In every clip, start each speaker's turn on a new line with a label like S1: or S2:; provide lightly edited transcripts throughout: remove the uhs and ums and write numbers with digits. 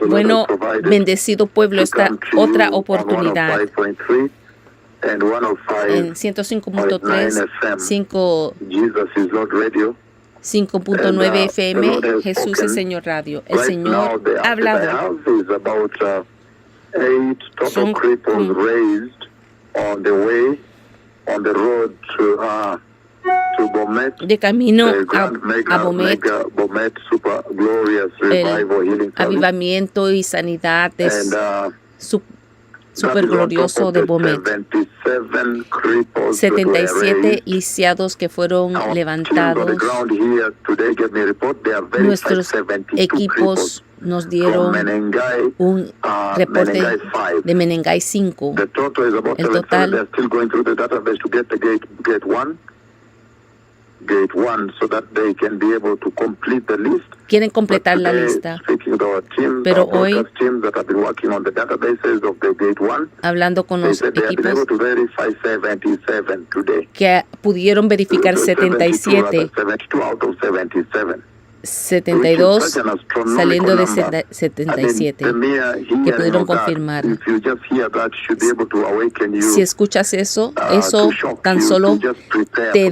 S1: Bueno, bendecido pueblo, esta otra oportunidad en 105.3, 5.9 FM, Jesús es Señor Radio. El Señor ha hablado. Son de camino a Bomet, el avivamiento y sanidad super glorioso de Bomet. 77 lisiados que fueron levantados. Nuestros equipos nos dieron un reporte de Menengai 5. El total quieren completar la lista, pero hoy, hablando con los equipos que pudieron verificar 77, 72 saliendo de 77 que pudieron confirmar. Si escuchas eso tan solo te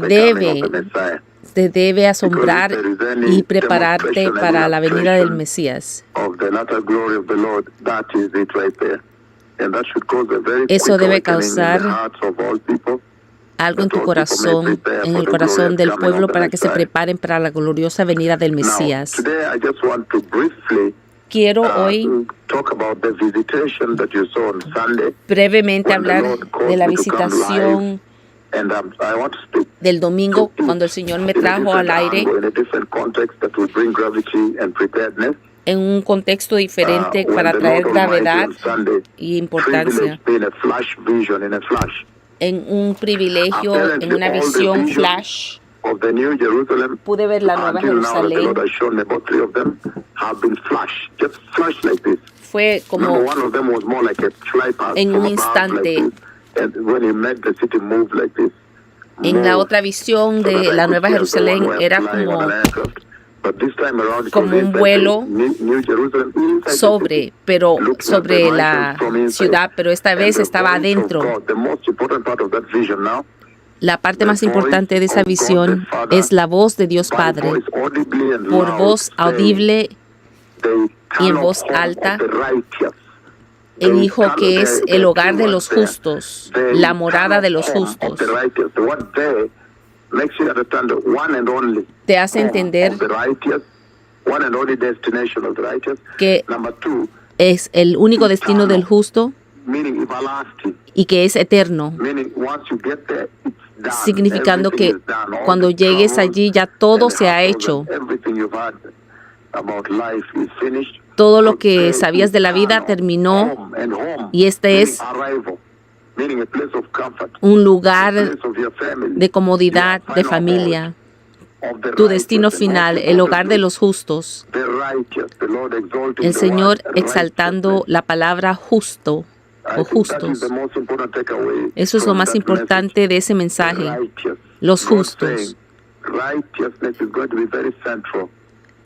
S1: debe asombrar y prepararte para la venida del Mesías. Eso debe causar algo en tu corazón, en el corazón del pueblo, para que se preparen para la gloriosa venida del Mesías. Quiero hoy brevemente hablar de la visitación del domingo, cuando el Señor me trajo al aire en un contexto diferente para traer gravedad y importancia. En un privilegio, en una visión flash, pude ver la Nueva Jerusalén. Fue como en un instante. En la otra visión de la Nueva Jerusalén era como un vuelo sobre la ciudad, pero esta vez estaba adentro. La parte más importante de esa visión es la voz de Dios Padre, por voz audible y en voz alta. Él dijo que es el hogar de los justos, la morada de los justos. Te hace entender que es el único destino del justo y que es eterno, significando que cuando llegues allí ya todo se ha hecho. Todo lo que sabías de la vida terminó, y este es un lugar de comodidad, de familia. Tu destino final, el hogar de los justos. El Señor exaltando la palabra justo o justos. Eso es lo más importante de ese mensaje. Los justos.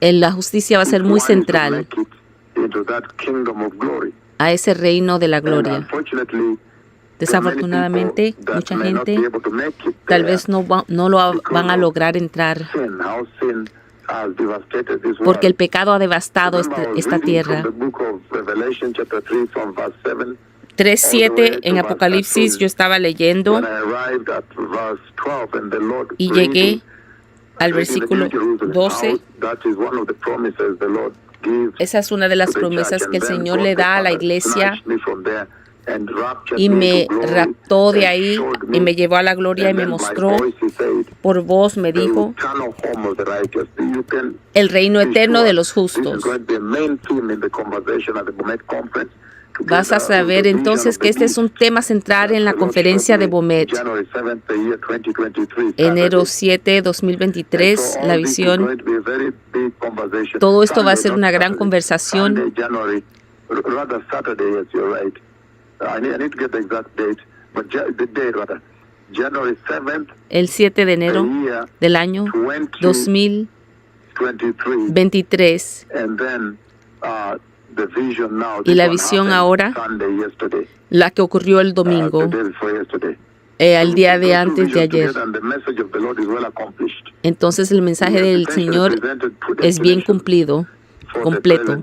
S1: La justicia va a ser muy central a ese reino de la gloria. Desafortunadamente, mucha gente tal vez no lo van a lograr entrar porque el pecado ha devastado esta tierra. 3:7 en Apocalipsis yo estaba leyendo y llegué al versículo 12. Esa es una de las promesas que el Señor le da a la iglesia, y me raptó de ahí y me llevó a la gloria y me mostró por voz, me dijo, el reino eterno de los justos. Vas a saber entonces que este es un tema central en la conferencia de Bomet. Enero 7, 2023, la visión. Todo esto va a ser una gran conversación. El 7 de enero del año 2023. Y la visión ahora, la que ocurrió el domingo, el día de antes de ayer. Entonces el mensaje del Señor es bien cumplido, completo,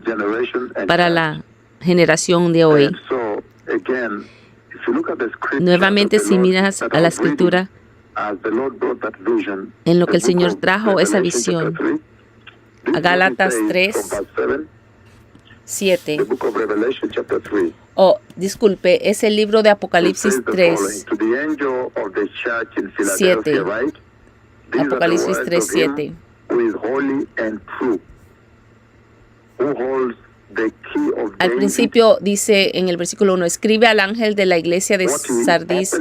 S1: para la generación de hoy. Nuevamente, si miras a la Escritura, en lo que el Señor trajo esa visión, a Gálatas 3, 7. Disculpe, es el libro de Apocalipsis 3, 7. Apocalipsis 3, 7. Al principio dice en el versículo 1, escribe al ángel de la iglesia de Sardis.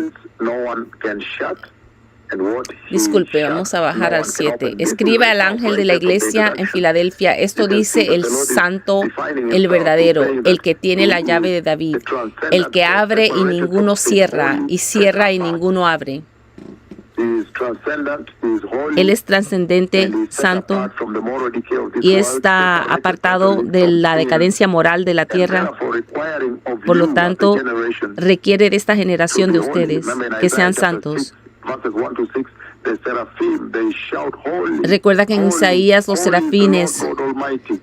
S1: Disculpe, vamos a bajar al 7. Escribe al ángel de la iglesia en Filadelfia. Esto dice el santo, el verdadero, el que tiene la llave de David, el que abre y ninguno cierra, y cierra y ninguno abre. Él es trascendente, santo, y está apartado de la decadencia moral de la tierra. Por lo tanto, requiere de esta generación de ustedes que sean santos. Recuerda que en Isaías los serafines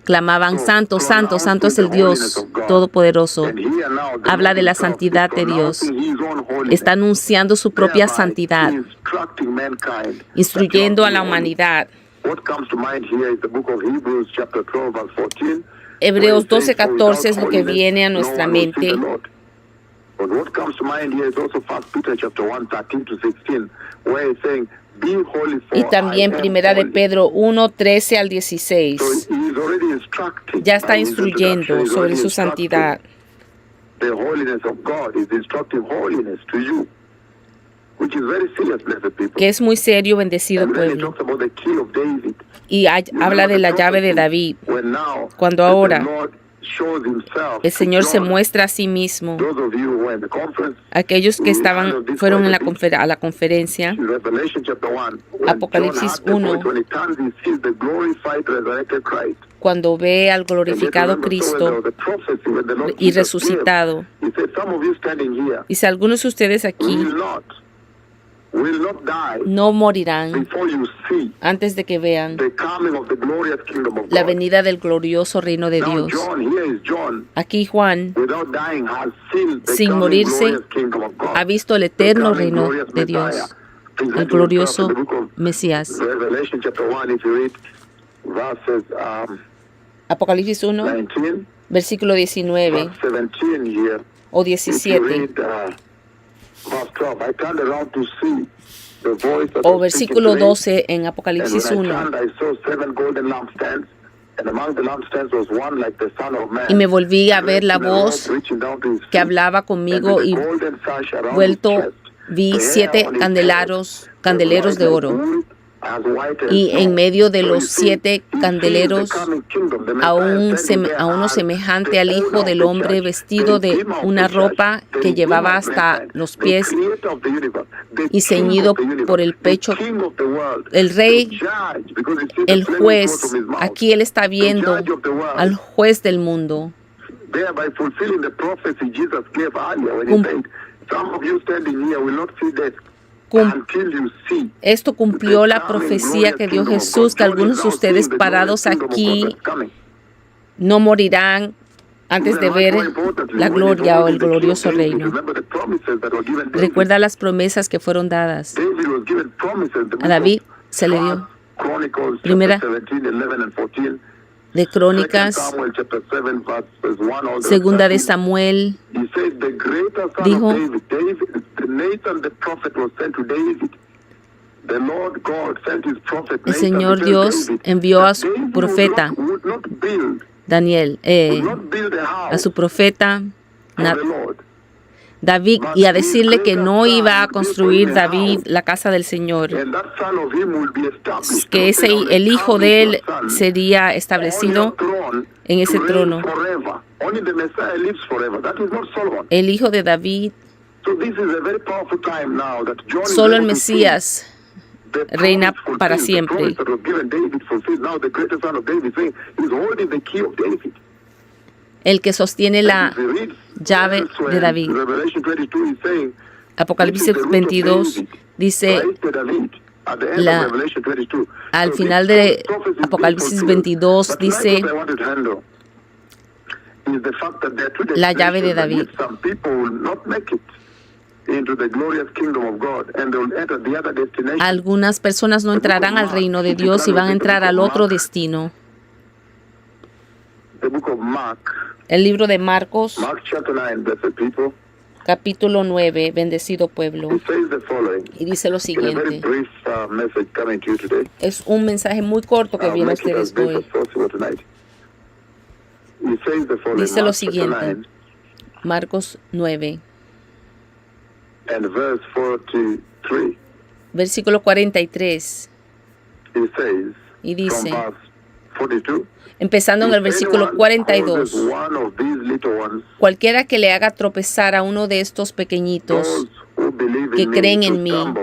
S1: clamaban, santo, santo, santo es el Dios Todopoderoso. Habla de la santidad de Dios. Está anunciando su propia santidad, instruyendo a la humanidad. Hebreos 12:14 es lo que viene a nuestra mente. Y también Primera de Pedro 1:13 al 16. Ya está instruyendo sobre su santidad. Que es muy serio, bendecido pueblo. Y habla de la llave de David. Cuando ahora el Señor se muestra a sí mismo. Aquellos que fueron a la conferencia, Apocalipsis 1, cuando ve al glorificado Cristo y resucitado. Dice, algunos de ustedes aquí no morirán antes de que vean la venida del glorioso reino de Dios. Aquí Juan, sin morirse, ha visto el eterno reino de Dios, el glorioso Mesías. Apocalipsis 1, versículo 19 o 17. O versículo 12 en Apocalipsis 1. Y me volví a ver la voz que hablaba conmigo y vuelto vi 7 candeleros de oro. Y en medio de los 7 candeleros a uno semejante al Hijo del Hombre, vestido de una ropa que llevaba hasta los pies y ceñido por el pecho. El Rey, el juez, aquí él está viendo al juez del mundo. Esto cumplió la profecía que dio Jesús, que algunos de ustedes parados aquí no morirán antes de ver la gloria o el glorioso reino. Recuerda las promesas que fueron dadas. A David se le dio. Primera de Crónicas, segunda de Samuel, dijo, el Señor Dios envió a su profeta, Daniel, a su profeta David, y a decirle que no iba a construir David la casa del Señor, que el hijo de él sería establecido en ese trono. El hijo de David, solo el Mesías reina para siempre. el que sostiene la llave de David. Apocalipsis 22 dice, al final de Apocalipsis 22 dice, la llave de David. Algunas personas no entrarán al reino de Dios y van a entrar al otro destino. El libro de Marcos, capítulo 9, bendecido pueblo. Y dice lo siguiente. Es un mensaje muy corto que viene a ustedes hoy. Dice lo siguiente. Marcos 9. Versículo 43. Y dice, empezando en el versículo 42, cualquiera que le haga tropezar a uno de estos pequeñitos que creen en mí,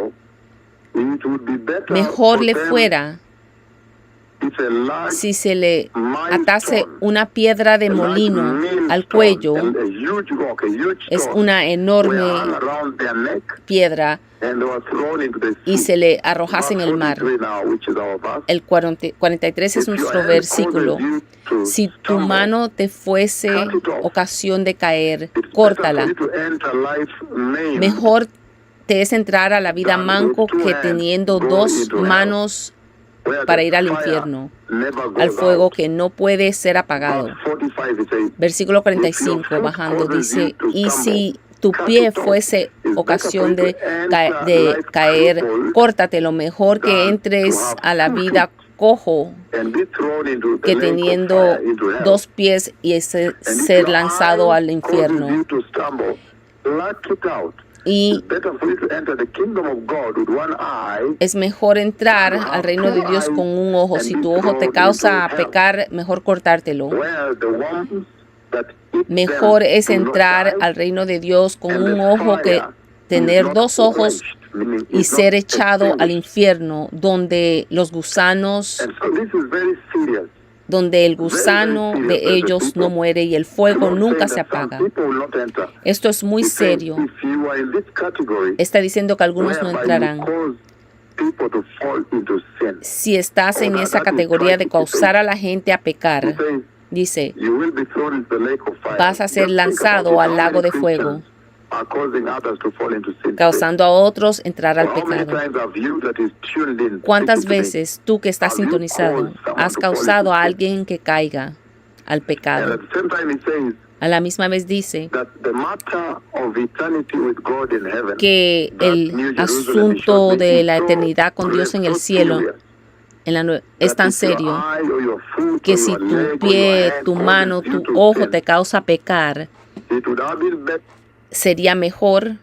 S1: mejor le fuera si se le atase una piedra de molino al cuello, es una enorme piedra, y se le arrojase en el mar. El 43 es nuestro versículo. Si tu mano te fuese ocasión de caer, córtala. Mejor te es entrar a la vida manco que teniendo dos manos para ir al infierno, al fuego que no puede ser apagado. Versículo 45, bajando, dice, y si tu pie fuese ocasión de caer, córtatelo. Mejor que entres a la vida cojo que teniendo dos pies y ser lanzado al infierno. Y es mejor entrar al reino de Dios con un ojo. Si tu ojo te causa pecar, mejor cortártelo. Mejor es entrar al reino de Dios con un ojo que tener dos ojos y ser echado al infierno, donde los gusanos, donde el gusano de ellos no muere y el fuego nunca se apaga. Esto es muy serio. Está diciendo que algunos no entrarán. Si estás en esa categoría de causar a la gente a pecar, dice, vas a ser lanzado al lago de fuego, causando a otros entrar al pecado. ¿Cuántas veces tú que estás sintonizado has causado a alguien que caiga al pecado? A la misma vez dice que el asunto de la eternidad con Dios en el cielo es tan serio que si tu pie, tu mano, tu ojo te causa pecar, sería mejor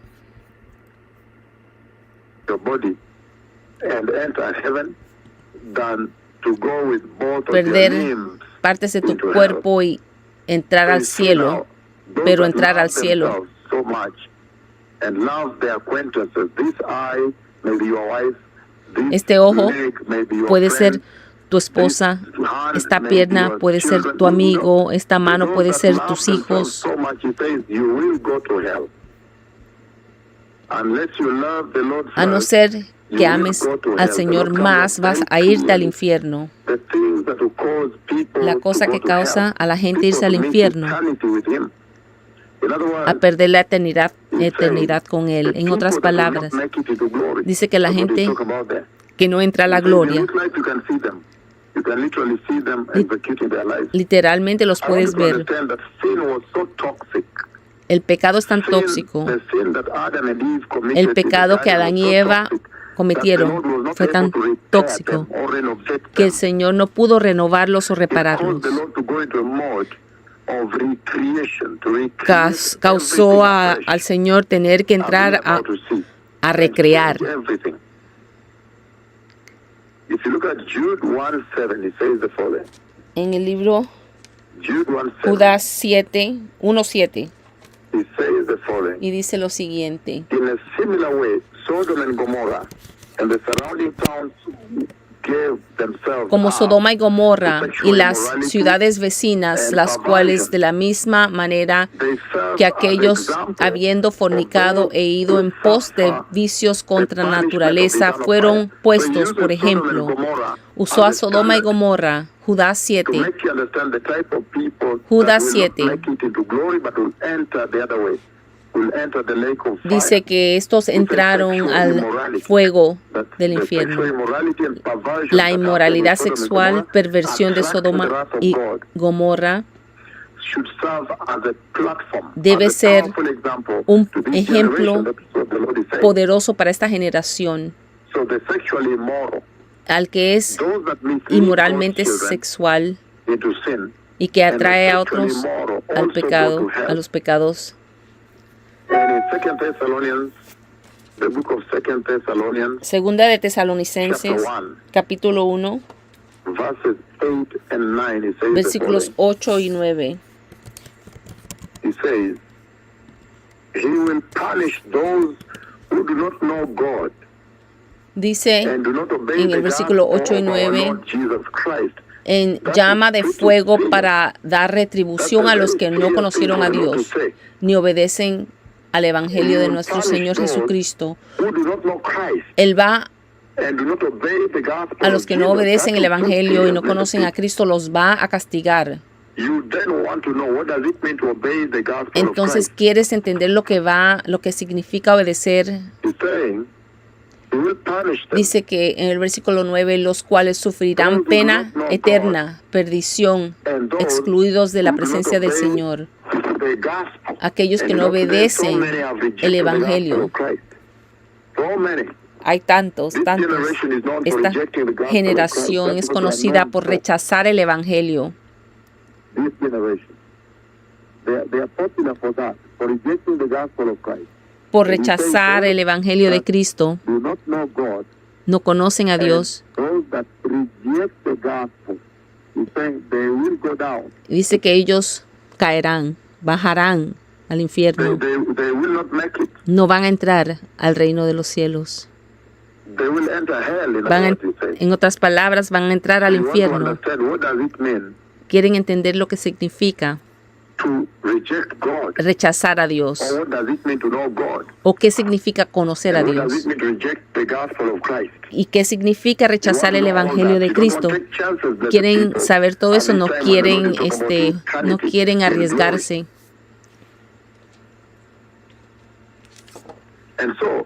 S1: perder partes de tu cuerpo y entrar al cielo, pero entrar al cielo. Este ojo puede ser tu esposa, esta pierna puede ser tu amigo, esta mano puede ser tus hijos. A no ser que ames al Señor más, vas a irte al infierno. La cosa que causa a la gente irse al infierno, a perder la eternidad con Él. En otras palabras, dice que la gente que no entra a la gloria, literalmente los puedes ver. El pecado es tan tóxico. El pecado que Adán y Eva cometieron fue tan tóxico que el Señor no pudo renovarlos o repararlos. Causó al Señor tener que entrar a recrear. En el libro Judas 7, 1:7, y dice lo siguiente. como Sodoma y Gomorra y las ciudades vecinas, las cuales de la misma manera que aquellos, habiendo fornicado e ido en pos de vicios contra naturaleza, fueron puestos, por ejemplo, usó a Sodoma y Gomorra, Judas 7. Judas 7 dice que estos entraron al fuego del infierno. La inmoralidad sexual, perversión de Sodoma y Gomorra debe ser un ejemplo poderoso para esta generación. Al que es inmoralmente sexual y que atrae a otros al pecado, a los pecados. Segunda de Tesalonicenses, capítulo 1, versículos 8 y 9.
S2: He says, He will punish those who do not know God
S1: Dice
S2: and do not obey
S1: en
S2: the
S1: el versículo
S2: gospel
S1: 8 y
S2: of our
S1: 9,
S2: Lord Jesus Christ.
S1: en llama de fuego para dar retribución a los que no conocieron a Dios, ni obedecen al Evangelio de nuestro Señor Jesucristo.
S2: Who do not know Christ
S1: Él va
S2: and do not obey the gospel
S1: a los
S2: of
S1: que no
S2: Jesus.
S1: obedecen
S2: That
S1: el
S2: will put
S1: Evangelio y
S2: fear
S1: no
S2: in the
S1: conocen a
S2: people.
S1: Cristo, los va a castigar.
S2: You then want to know what does it mean to obey the gospel
S1: Entonces
S2: of Christ.
S1: quieres entender lo que significa obedecer.
S2: He's saying, He will punish them.
S1: Dice que en el versículo 9, los cuales sufrirán pena eterna, perdición, excluidos de la presencia del Señor.
S2: The gospel.
S1: Aquellos que
S2: And
S1: no
S2: you know, today, so
S1: obedecen
S2: many have rejected
S1: el
S2: the
S1: Evangelio.
S2: gospel of Christ. So many.
S1: Hay tantos.
S2: This generation is known for
S1: Esta
S2: rejecting the gospel of
S1: generación
S2: Christ.
S1: es
S2: That's what they are
S1: conocida
S2: known
S1: por
S2: for.
S1: rechazar el Evangelio.
S2: This generation. They are popular for that, for rejecting the gospel of Christ.
S1: Por rechazar el Evangelio de Cristo,
S2: Do not know God.
S1: no conocen a Dios.
S2: And those that reject the gospel, he's saying they will go down.
S1: Dice que ellos caerán, bajarán al infierno.
S2: They will not make it.
S1: No van a entrar al reino de los cielos.
S2: They will enter hell, in
S1: Van
S2: other words, he says.
S1: en otras palabras, van a entrar al
S2: You want to
S1: infierno.
S2: understand what does it mean
S1: Quieren entender lo que significa
S2: to reject God?
S1: rechazar a Dios.
S2: Or what does it mean to know God?
S1: ¿O qué significa conocer a
S2: And what does
S1: Dios?
S2: it mean to reject the gospel of Christ?
S1: ¿Y qué significa rechazar el Evangelio de Cristo? Quieren saber todo eso, no quieren arriesgarse.
S2: And so,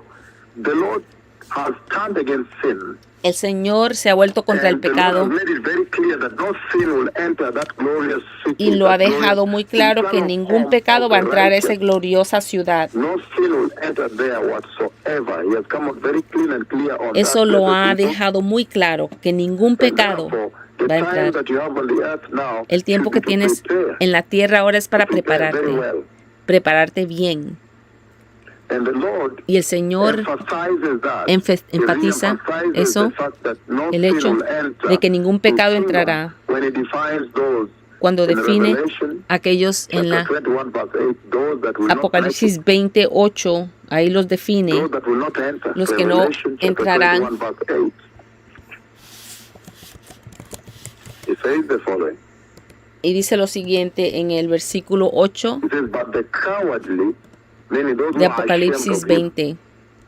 S2: the Lord has turned against sin.
S1: El Señor se ha vuelto contra el
S2: And the Lord
S1: pecado
S2: has made it very clear that no sin will enter that glorious city,
S1: y lo ha
S2: that glorious
S1: dejado muy claro que
S2: eternal
S1: ningún
S2: home
S1: pecado
S2: of
S1: va a
S2: the
S1: entrar a esa
S2: righteous.
S1: gloriosa ciudad.
S2: No sin will enter there whatsoever. He has come out very clean and clear on
S1: Eso
S2: that.
S1: lo
S2: blessed
S1: ha
S2: people.
S1: dejado muy claro, que ningún
S2: And
S1: pecado
S2: therefore, the
S1: va a
S2: time
S1: entrar.
S2: that you have on the earth now
S1: El tiempo
S2: should
S1: que
S2: be to
S1: tienes
S2: prepare,
S1: en la tierra ahora es para
S2: to prepare very
S1: prepararte,
S2: well.
S1: prepararte bien.
S2: And the Lord
S1: Y el Señor
S2: emphasizes that.
S1: enfatiza
S2: He emphasizes
S1: eso,
S2: the fact that no
S1: el
S2: sin
S1: hecho
S2: will enter
S1: de que ningún pecado
S2: his kingdom
S1: entrará
S2: when he defines those
S1: cuando
S2: in
S1: define
S2: Revelation,
S1: a aquellos en la
S2: chapter 21, verse 8, those that will not make
S1: Apocalipsis
S2: it,
S1: 28, ahí los define,
S2: those that will not enter.
S1: los que no
S2: Revelation, chapter
S1: entrarán.
S2: 21, verse 8. He says the following.
S1: y dice lo siguiente en el versículo 8
S2: He says, but the cowardly, meaning those who
S1: de
S2: are ashamed
S1: Apocalipsis
S2: of him.
S1: 20,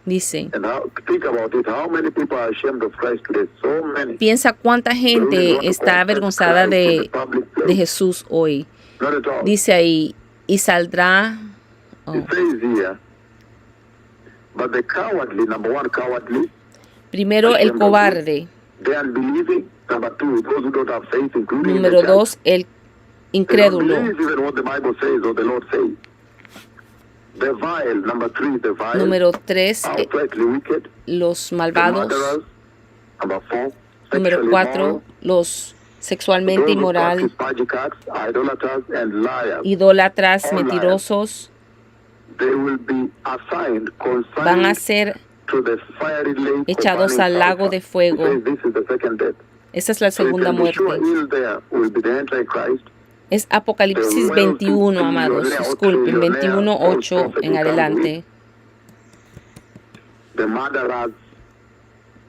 S1: dice,
S2: And think about it, how many people are ashamed of Christ today? So many.
S1: piensa cuánta gente está avergonzada de Jesús hoy.
S2: Not at all.
S1: Dice ahí, y saldrá,
S2: It says here, but the cowardly, number one, cowardly,
S1: primero el cobarde,
S2: the unbelieving, number two, those who don't have faith, including in the
S1: número
S2: church.
S1: 2 el
S2: They don't
S1: incrédulo,
S2: believe even what the Bible says or the Lord says. The vile, number three, the vile,
S1: número 3
S2: outrightly wicked,
S1: los
S2: the
S1: malvados,
S2: murderers, number four,
S1: número
S2: sexually
S1: 4
S2: immoral,
S1: los sexualmente
S2: those who
S1: inmoral,
S2: practice magic arts, idolaters, and liars.
S1: idólatras,
S2: All
S1: mentirosos,
S2: They will be assigned,
S1: van a
S2: consigned
S1: ser
S2: to the fiery lake of
S1: echados
S2: burning
S1: al lago
S2: sulfur.
S1: de fuego.
S2: He says this is the second death.
S1: Esa es la
S2: So you
S1: segunda
S2: can be sure
S1: muerte.
S2: in there will be the Antichrist.
S1: Es Apocalipsis 21, amados. Disculpen, 21, 8 en adelante.
S2: The murderers,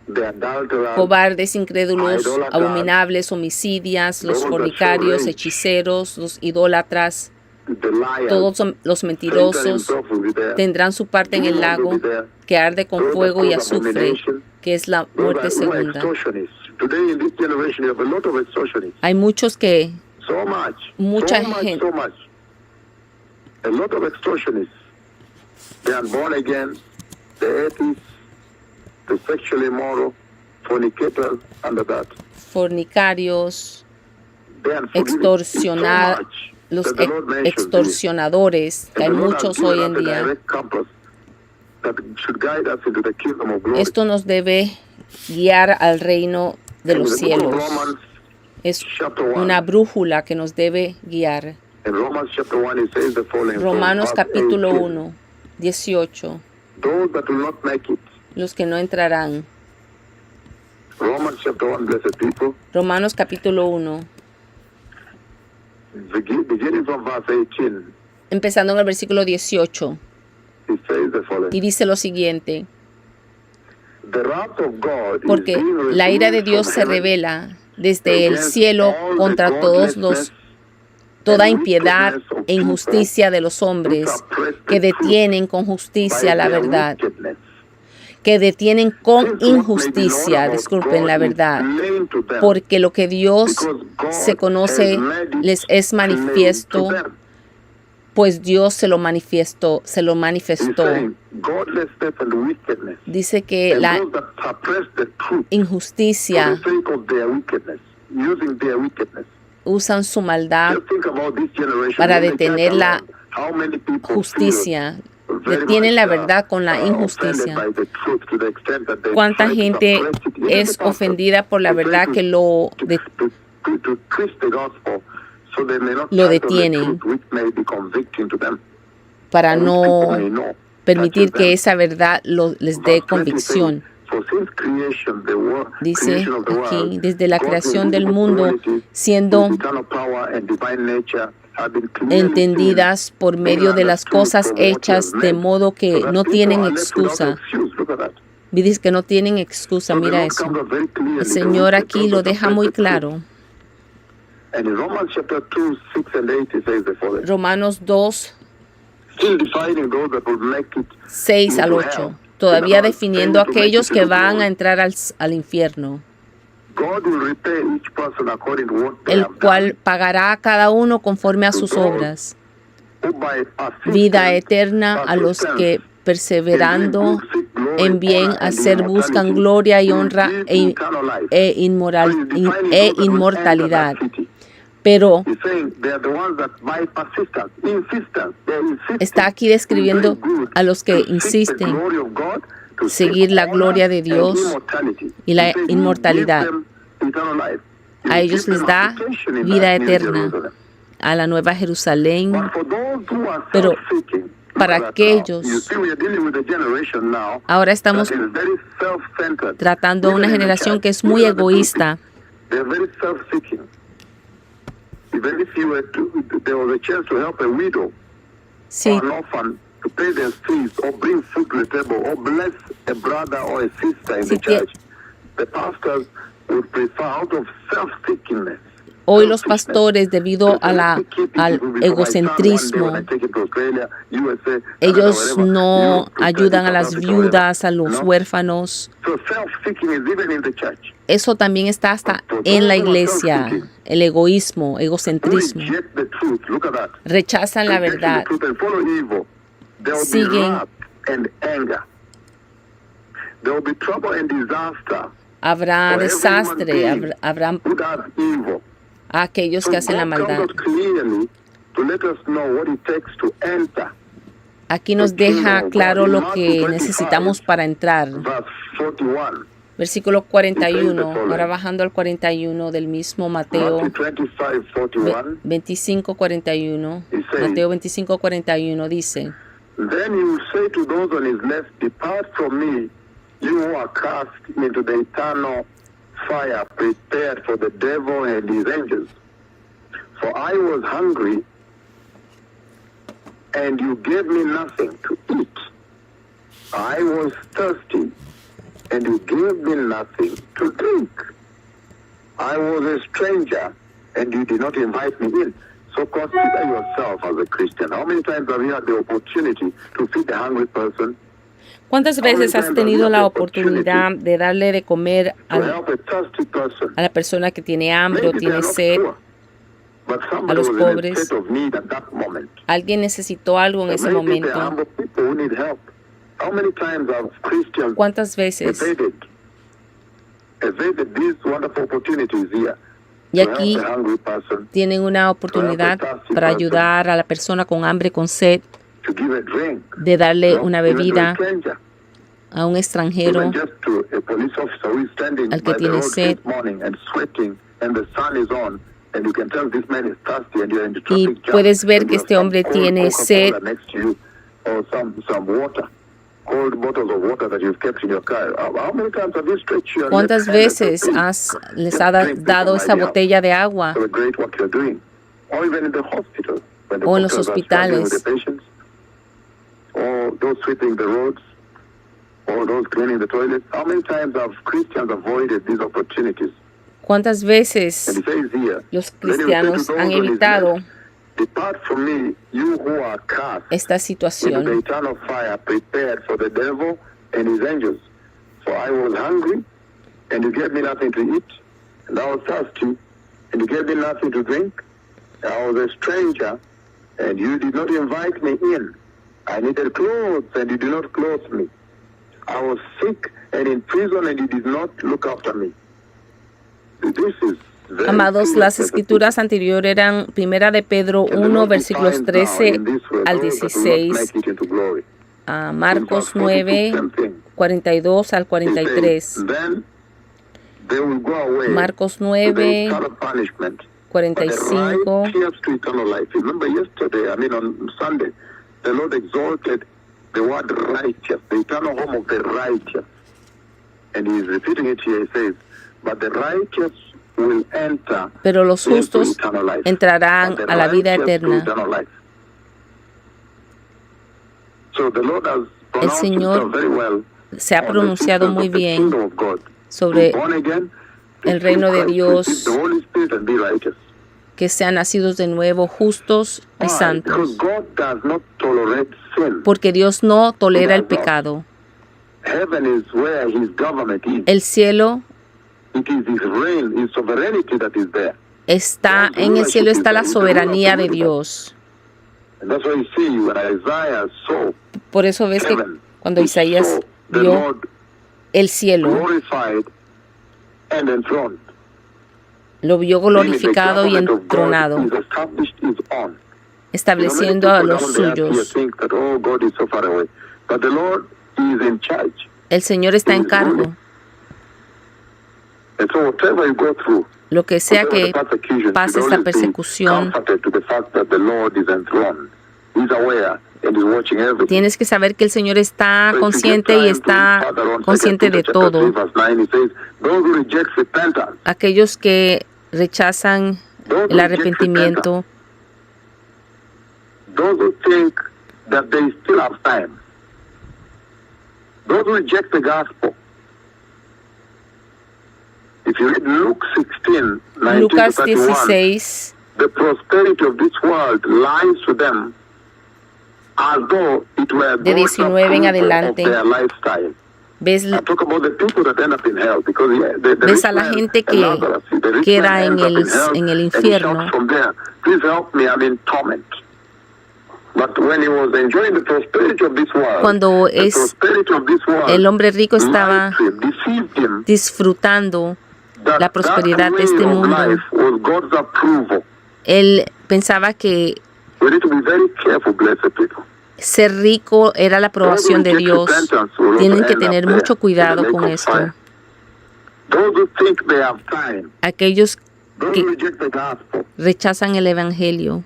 S2: the adulterers,
S1: cobardes, incrédulos,
S2: idolaters,
S1: abominables, homicidas, los
S2: those that
S1: fornicarios,
S2: show rage,
S1: hechiceros, los idólatras,
S2: the liars,
S1: todos los
S2: Satan
S1: mentirosos
S2: himself will be there.
S1: tendrán su parte en el
S2: Demons will
S1: lago
S2: be there.
S1: que arde con
S2: Those that
S1: fuego y
S2: cause
S1: azufre,
S2: abomination,
S1: que es la
S2: those
S1: muerte
S2: that who are
S1: segunda.
S2: extortionists. Today in this generation, you have a lot of extortionists.
S1: Hay muchos que,
S2: So much.
S1: Mucha
S2: so much,
S1: gente.
S2: so much. A lot of extortionists. They are born again, the atheists, the sexually immoral, fornicators, under that.
S1: fornicarios,
S2: They are forgiving.
S1: extorsionar,
S2: It's so much
S1: los
S2: that the Lord mentions this.
S1: extorsionadores, que hay
S2: And the Lord has
S1: muchos
S2: given
S1: hoy
S2: us
S1: en
S2: a
S1: día.
S2: direct compass that should guide us into the kingdom of glory.
S1: Esto nos debe guiar al reino de
S2: And
S1: los
S2: in the book of
S1: cielos.
S2: Romans,
S1: Es
S2: chapter 1.
S1: una brújula que nos debe guiar.
S2: In Romans chapter 1, it says the following. from
S1: Romanos
S2: verse
S1: capítulo
S2: 18.
S1: 1, 18.
S2: Those that will not make it.
S1: Los que no entrarán.
S2: Romans chapter 1, blessed people.
S1: Romanos capítulo 1,
S2: Beginning from verse 18,
S1: empezando en el versículo 18.
S2: it says the
S1: Y
S2: following.
S1: dice lo siguiente.
S2: The wrath of God
S1: Porque
S2: is being
S1: la ira de
S2: revealed
S1: Dios
S2: from
S1: se
S2: heaven
S1: revela desde el
S2: against
S1: cielo
S2: all
S1: contra
S2: the
S1: toda
S2: godlessness
S1: impiedad e injusticia de los hombres que detienen con justicia
S2: by
S1: la
S2: their
S1: verdad,
S2: wickedness.
S1: que detienen con
S2: Since what may be
S1: injusticia,
S2: known about
S1: disculpen
S2: God
S1: la
S2: is
S1: verdad,
S2: plain to them,
S1: porque lo que Dios
S2: because God
S1: se conoce
S2: has made it
S1: les es
S2: plain
S1: manifiesto,
S2: to them.
S1: pues Dios se lo
S2: He's
S1: manifestó.
S2: saying godlessness and wickedness.
S1: Dice que
S2: And
S1: la
S2: those that suppress the truth
S1: injusticia
S2: for the sake of their wickedness, using their wickedness.
S1: usan su maldad
S2: Just think about this generation.
S1: para
S2: In the church
S1: detener la
S2: alone, how many people
S1: justicia,
S2: feel very
S1: detienen
S2: much,
S1: la verdad con la
S2: offended
S1: injusticia.
S2: by the truth to the extent that they
S1: ¿Cuánta
S2: try to
S1: gente
S2: suppress it? Even
S1: es
S2: the pastors,
S1: ofendida por la
S2: they try
S1: verdad
S2: to-
S1: que lo
S2: to twist the gospel so they may not
S1: lo
S2: count on the
S1: detienen
S2: truth, which may be convicting to them,
S1: para
S2: or which
S1: no
S2: people may know,
S1: permitir
S2: touches
S1: que
S2: them.
S1: esa verdad les dé
S2: Verse 20
S1: convicción?
S2: says, "For since creation, the
S1: Dice
S2: creation of the
S1: aquí,
S2: world,
S1: desde la
S2: God's
S1: creación del
S2: invisible
S1: mundo,
S2: qualities,
S1: siendo
S2: His eternal power and divine nature have been clearly
S1: entendidas
S2: seen,
S1: por medio de las
S2: being
S1: cosas
S2: understood from what He
S1: hechas
S2: has
S1: de
S2: made,
S1: modo que
S2: so that
S1: no
S2: people
S1: tienen
S2: are left without
S1: excusa.
S2: excuse." Look at that.
S1: Y dice que no tienen excusa,
S2: So the
S1: mira
S2: Lord
S1: eso.
S2: comes up very clearly,
S1: El
S2: the
S1: Señor
S2: wicked,
S1: aquí
S2: those
S1: lo
S2: that
S1: deja
S2: suppress
S1: muy
S2: the truth.
S1: claro.
S2: And in Romans chapter 2, 6 and 8, it says the following.
S1: Romanos 2,
S2: Still defining those that will make it
S1: 6 al
S2: into
S1: 8.
S2: hell.
S1: Todavía
S2: In other words,
S1: definiendo a
S2: failing to make
S1: aquellos
S2: it
S1: que
S2: into
S1: van
S2: glory.
S1: a entrar al infierno,
S2: God will repay each person according to what they
S1: el
S2: have
S1: cual
S2: done.
S1: pagará a cada uno conforme a sus obras.
S2: Who by
S1: Vida eterna a los que
S2: persistence
S1: perseverando
S2: in doing good seek glory,
S1: en bien
S2: honor, and
S1: hacer buscan
S2: immortality,
S1: gloria y
S2: will
S1: honra
S2: give
S1: e
S2: eternal life.
S1: e
S2: So he's defining those that will enter
S1: inmortalidad.
S2: that city.
S1: Pero
S2: He's saying they are the ones that by persistence, insistence, they're insisting
S1: está aquí describiendo
S2: in doing good
S1: a los que
S2: to seek the
S1: insisten
S2: glory of God, to
S1: seguir
S2: seek
S1: la
S2: honor
S1: gloria de
S2: and
S1: Dios
S2: immortality.
S1: y la
S2: He says,
S1: inmortalidad.
S2: "He will give them eternal life. He
S1: A
S2: will
S1: ellos
S2: give
S1: les
S2: them
S1: da
S2: habitation in
S1: vida
S2: that new
S1: eterna,
S2: Jerusalem."
S1: a la Nueva Jerusalén.
S2: But for those who are
S1: Pero
S2: self-seeking, look
S1: para
S2: at that
S1: aquellos-
S2: now. You see, we are dealing with a generation now
S1: Ahora estamos
S2: that is very self-centered.
S1: tratando a
S2: Even
S1: una
S2: in the
S1: generación
S2: church,
S1: que es muy
S2: even at the pulpit,
S1: egoísta.
S2: they are very self-seeking. Even if you were there was a chance to help a widow
S1: Sí,
S2: or an orphan to pay their fees or bring food to the table or bless a brother or a sister in
S1: Sí,
S2: the church, the pastors would prefer out of self-seekingness.
S1: hoy los pastores, debido a al egocentrismo, ellos no ayudan a las viudas, a los huérfanos. Eso también está hasta en la iglesia, el egoísmo, egocentrismo. Rechazan la verdad, siguen, habrá desastre, habrá a aquellos que hacen la maldad. Aquí nos deja claro lo que necesitamos para entrar. Versículo 41, ahora bajando al 41 del mismo Mateo 25:41. Mateo 25:41 dice:
S2: Then he will say to those on his left, "Depart from me, you who are cast into the eternal fire prepared for the devil and his angels. For I was hungry, and you gave me nothing to eat. I was thirsty, and you gave me nothing to drink. I was a stranger, and you did not invite me in. So consider yourself as a Christian. How many times have you had the opportunity to feed a hungry person?
S1: ¿Cuántas veces has tenido la oportunidad de darle de comer
S2: To help a thirsty person?
S1: a la persona que tiene hambre o
S2: Maybe they're
S1: tiene
S2: not
S1: sed?
S2: poor, but
S1: A
S2: somebody
S1: los
S2: was in a
S1: pobres.
S2: state of need at that moment.
S1: Alguien necesitó algo en ese
S2: Maybe there are
S1: momento.
S2: humble people who need help. How many times have Christians
S1: ¿Cuántas veces?
S2: evaded these wonderful opportunities here
S1: Y
S2: to
S1: aquí
S2: help a hungry person,
S1: tienen una oportunidad para ayudar a la persona con hambre, con sed,
S2: to give a drink,
S1: de darle
S2: no?
S1: una
S2: Even to a
S1: bebida
S2: stranger,
S1: a un extranjero,
S2: even just to a police officer who is standing
S1: al que
S2: by the
S1: tiene
S2: road
S1: sed.
S2: this morning and sweating, and the sun is on, and you can tell this man is thirsty, and you're in the
S1: Y
S2: traffic jam,
S1: puedes ver
S2: and
S1: que
S2: you have
S1: este
S2: some
S1: hombre
S2: cold
S1: tiene
S2: Coca-Cola
S1: sed.
S2: next to you, or some water. Cold bottles of water that you've kept in your car. How many times have you stretched your
S1: ¿Cuántas
S2: left hand and said,
S1: veces
S2: "Please,
S1: les
S2: just
S1: ha
S2: drink this
S1: dado
S2: on my
S1: esa
S2: behalf
S1: botella de agua?
S2: for the great work you're doing?" Or even in the hospital, when the
S1: O en los
S2: doctors are struggling with
S1: hospitales.
S2: the patients, or those sweeping the roads, or those cleaning the toilets. How many times have Christians avoided these opportunities?
S1: ¿Cuántas veces
S2: And it says here,
S1: los
S2: "Then he will say to
S1: cristianos
S2: those
S1: han
S2: on his
S1: evitado
S2: left, Depart from me, you who are cast
S1: esta
S2: into the
S1: situación?
S2: eternal fire prepared for the devil and his angels. For I was hungry, and you gave me nothing to eat, and I was thirsty, and you gave me nothing to drink. I was a stranger, and you did not invite me in. I needed clothes, and you did not clothe me. I was sick and in prison, and you did not look after me." This is very
S1: Amados,
S2: serious,
S1: las
S2: Mr.
S1: escrituras anteriores eran Primera de Pedro
S2: And the
S1: 1,
S2: Lord
S1: versículos
S2: defines now
S1: 13
S2: in this way
S1: al
S2: those that will not
S1: 16,
S2: make it into glory.
S1: a
S2: In
S1: Marcos
S2: verse 42,
S1: 9,
S2: same thing.
S1: 42 al
S2: It
S1: 43,
S2: says, "Then they will go away
S1: Marcos
S2: to the
S1: 9,
S2: eternal punishment, but the
S1: 45.
S2: righteous to eternal life." Remember yesterday, on Sunday, the Lord exalted the word righteous, the eternal home of the righteous. And he is repeating it here. He says, "But the righteous will enter
S1: Pero los
S2: into
S1: justos
S2: eternal life."
S1: entrarán
S2: But the
S1: a la vida
S2: righteous to
S1: eterna.
S2: eternal life. So the Lord has
S1: El
S2: pronounced
S1: Señor
S2: himself very well
S1: se ha
S2: on the
S1: pronunciado
S2: citizens
S1: muy
S2: of the
S1: bien
S2: kingdom of God.
S1: sobre
S2: Be born again,
S1: el
S2: receive
S1: reino de
S2: Christ,
S1: Dios,
S2: receive the Holy Spirit, and be righteous.
S1: que sean nacidos de nuevo, justos y
S2: Why? Because
S1: santos.
S2: God does not tolerate sin.
S1: Porque Dios no tolera el pecado.
S2: Heaven is where his government is.
S1: El cielo
S2: It is his reign, his sovereignty that is there.
S1: está, en el cielo está la soberanía de Dios.
S2: And that's why you see when Isaiah saw
S1: Por eso ves que
S2: heaven,
S1: cuando
S2: he
S1: Isaías
S2: saw the
S1: vio
S2: Lord
S1: el cielo,
S2: glorified and enthroned.
S1: lo vio glorificado y entronado,
S2: Meaning the government of God is established his own.
S1: estableciendo a los
S2: People down there
S1: suyos.
S2: think that, oh, God is so far away. But the Lord is in charge.
S1: El Señor está en cargo.
S2: And so whatever you go through,
S1: Lo que sea
S2: whatever
S1: que
S2: the persecution,
S1: pase
S2: you
S1: esta
S2: always be
S1: persecución,
S2: comforted to the fact that the Lord is enthroned. He's aware and is watching everything.
S1: tienes que saber que el Señor está
S2: So if you get
S1: consciente y
S2: time to
S1: está
S2: read further on, 2
S1: consciente
S2: Peter
S1: de
S2: chapter 3,
S1: todo.
S2: verse 9, it says, "Those who reject repentance,
S1: Aquellos que rechazan el arrepentimiento,
S2: those who think that they still have time, those who reject the gospel." If you read Luke 16, 19
S1: Lucas
S2: to 31,
S1: 16,
S2: the prosperity of this world lies to them as though it were
S1: de
S2: God's
S1: 19 en
S2: approval of
S1: adelante,
S2: their lifestyle.
S1: ves,
S2: I talk about the people that end up in hell, because the
S1: ves
S2: rich
S1: a la
S2: man
S1: gente
S2: and
S1: que
S2: Lazarus, the rich
S1: queda
S2: man
S1: en
S2: ends up
S1: el
S2: in hell, and he
S1: infierno.
S2: shouts from there, "Please help me, I'm in torment." But when he was enjoying the prosperity of this world,
S1: Cuando
S2: the prosperity of this world
S1: el hombre rico estaba
S2: lied to him, deceived him,
S1: disfrutando
S2: that
S1: la prosperidad
S2: that
S1: de este
S2: way of
S1: mundo,
S2: life was God's approval.
S1: él pensaba que
S2: We need to be very careful, blessed people.
S1: ser rico era la aprobación de Dios. Tienen que tener mucho cuidado con esto.
S2: Those who think they have time,
S1: Aquellos
S2: those
S1: que
S2: who reject the gospel.
S1: rechazan el evangelio.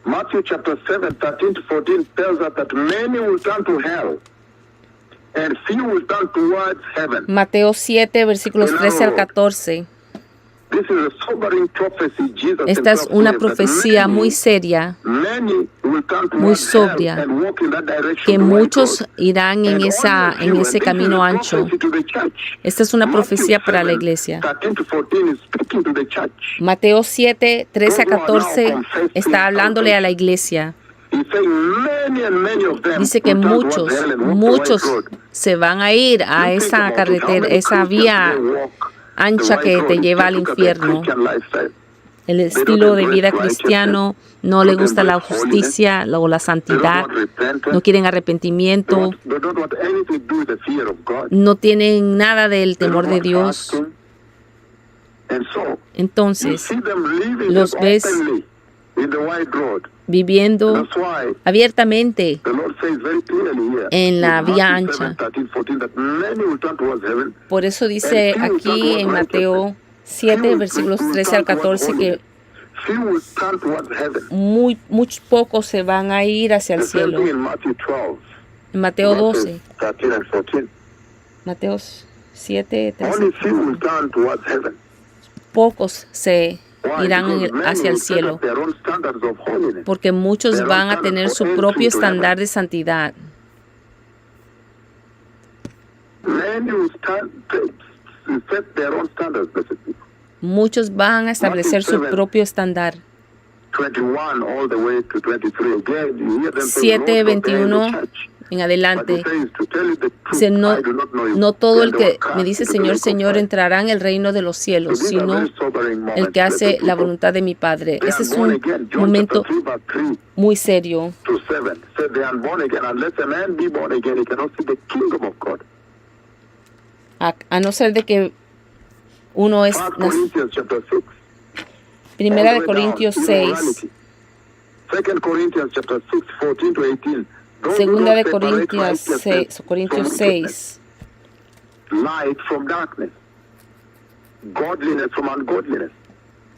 S2: Matthew chapter 7, 13 to 14 tells us that many will turn to hell and few will turn towards heaven.
S1: Mateo 7, versículos 13 al 14.
S2: This is a sobering prophecy Jesus
S1: Esta es
S2: himself
S1: una
S2: gave, that
S1: profecía muy seria,
S2: many will turn
S1: muy
S2: towards hell
S1: sobria,
S2: and walk in that direction,
S1: que
S2: the right
S1: muchos
S2: road.
S1: irán en
S2: And only a
S1: ese
S2: few, and this is
S1: camino
S2: a
S1: ancho.
S2: prophecy to the church.
S1: Esta es una
S2: Matthew
S1: profecía para la
S2: 7,
S1: iglesia.
S2: 13 to 14 is speaking to the church.
S1: Mateo 7, 13 a
S2: Those who are now
S1: 14
S2: confessing
S1: está hablándole a la
S2: salvation.
S1: iglesia.
S2: He's saying many and many of them
S1: Dice que
S2: will turn towards
S1: muchos,
S2: hell and walk the right
S1: muchos
S2: road.
S1: se van a ir a
S2: You think
S1: esa
S2: about it, how
S1: carretera,
S2: many
S1: esa
S2: Christians
S1: vía
S2: today walk the
S1: ancha
S2: right
S1: que
S2: road?
S1: te
S2: If
S1: lleva
S2: you
S1: al
S2: look at their
S1: infierno.
S2: Christian lifestyle,
S1: El
S2: they don't
S1: estilo de
S2: embrace
S1: vida
S2: righteousness,
S1: cristiano no
S2: they
S1: le
S2: don't
S1: gusta la
S2: embrace holiness,
S1: justicia o la
S2: they don't
S1: santidad,
S2: want repentance,
S1: no quieren
S2: they
S1: arrepentimiento,
S2: don't want anything to do with the fear of God,
S1: no tienen nada del
S2: they don't
S1: temor de
S2: want
S1: Dios.
S2: fasting. And so, you
S1: Entonces,
S2: see them living
S1: los
S2: just
S1: ves
S2: openly in the wide road.
S1: viviendo
S2: That's why
S1: abiertamente
S2: the Lord says very clearly here
S1: en la
S2: in
S1: vía
S2: Matthew 7,
S1: ancha.
S2: 13, 14, that many will turn towards heaven.
S1: Por eso dice aquí en Mateo 7, versículos 13 al 14, que
S2: Few will turn towards heaven.
S1: muy pocos se van a ir hacia el
S2: The same
S1: cielo.
S2: thing in Matthew 12,
S1: En Mateo
S2: verses
S1: 12,
S2: 13 and 14.
S1: Mateo 7, 13,
S2: Only few will turn towards heaven.
S1: pocos se
S2: Why?
S1: irán
S2: Because many
S1: hacia el
S2: will set
S1: cielo,
S2: up their own standards of holiness.
S1: porque muchos van a tener su propio estándar de santidad.
S2: Many will set their own standards, blessed people.
S1: Muchos van a establecer su propio estándar.
S2: 21 all the way to 23. Again, you hear them say,
S1: 7,
S2: "Lord, God, they in the
S1: 21
S2: church."
S1: en
S2: But
S1: adelante.
S2: he says, "To tell you the truth,
S1: Dice, no,
S2: I do not know you."
S1: no todo el
S2: Then they
S1: que
S2: were cast
S1: me dice
S2: into the
S1: Señor,
S2: lake of
S1: Señor
S2: fire.
S1: entrará en el reino de los
S2: So
S1: cielos,
S2: these are
S1: sino
S2: very sobering moments,
S1: el que hace
S2: blessed
S1: la
S2: people.
S1: voluntad de mi Padre.
S2: The
S1: Ese es
S2: unborn
S1: un
S2: again, John
S1: momento
S2: chapter 3, verse 3
S1: muy serio.
S2: to 7 said, "The unborn again, unless a man be born again, he cannot see the kingdom of God."
S1: A no ser de que uno es...
S2: 1 Corinthians chapter 6.
S1: Primera
S2: all
S1: de
S2: the way down,
S1: Corintios 6.
S2: immorality. 2 Corinthians chapter 6, 14 to 18. Those who
S1: Segunda
S2: don't
S1: de
S2: separate
S1: Corintios 6,
S2: righteousness
S1: Corintios
S2: from wickedness,
S1: 6,
S2: light from darkness, godliness from ungodliness,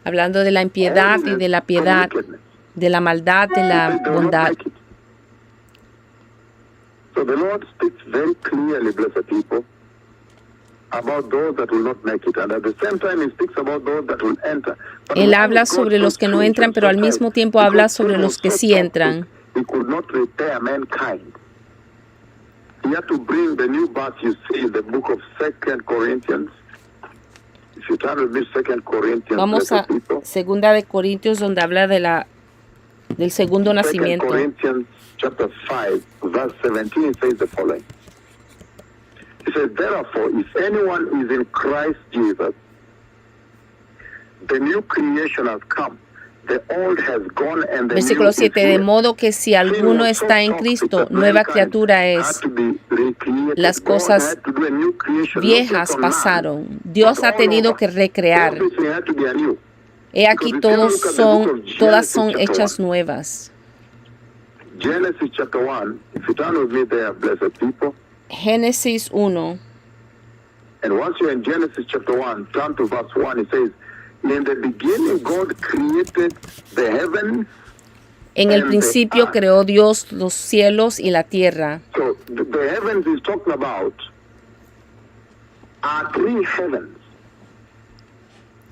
S1: hablando de la impiedad y de la piedad, de la maldad, de la bondad.
S2: So the Lord speaks very clearly, blessed people, about those that will not make it, and at the same time he speaks about those that will enter. But
S1: Él
S2: why
S1: habla
S2: God
S1: sobre los
S2: so
S1: que no
S2: stringent,
S1: entran, pero
S2: so
S1: al
S2: tight?
S1: mismo tiempo habla
S2: Because
S1: sobre
S2: sin
S1: los que
S2: was
S1: sí
S2: so
S1: entran.
S2: toxic, he could not repair mankind. He had to bring the new birth you see in the book of 2 Corinthians. If you turn with me, 2 Corinthians,
S1: Vamos a
S2: blessed people.
S1: Segunda de Corintios, donde habla de del segundo
S2: 2
S1: nacimiento.
S2: Corinthians chapter 5, verse 17 says the following. It says, "Therefore, if anyone is in Christ Jesus, the new creation has come. The old has gone and the
S1: Versículo
S2: new is
S1: 7, de
S2: here."
S1: modo que si alguno está en Cristo, nueva criatura es. Las cosas viejas pasaron. Dios ha tenido que recrear. He aquí todas son hechas nuevas.
S2: Genesis chapter 1, if you turn with me there, blessed people,
S1: Génesis 1,
S2: and once you're in Genesis chapter 1, turn to verse 1, it says, "In the beginning God created the heavens."
S1: en el principio creó Dios los cielos y la tierra.
S2: So the heavens he's talking about are three heavens.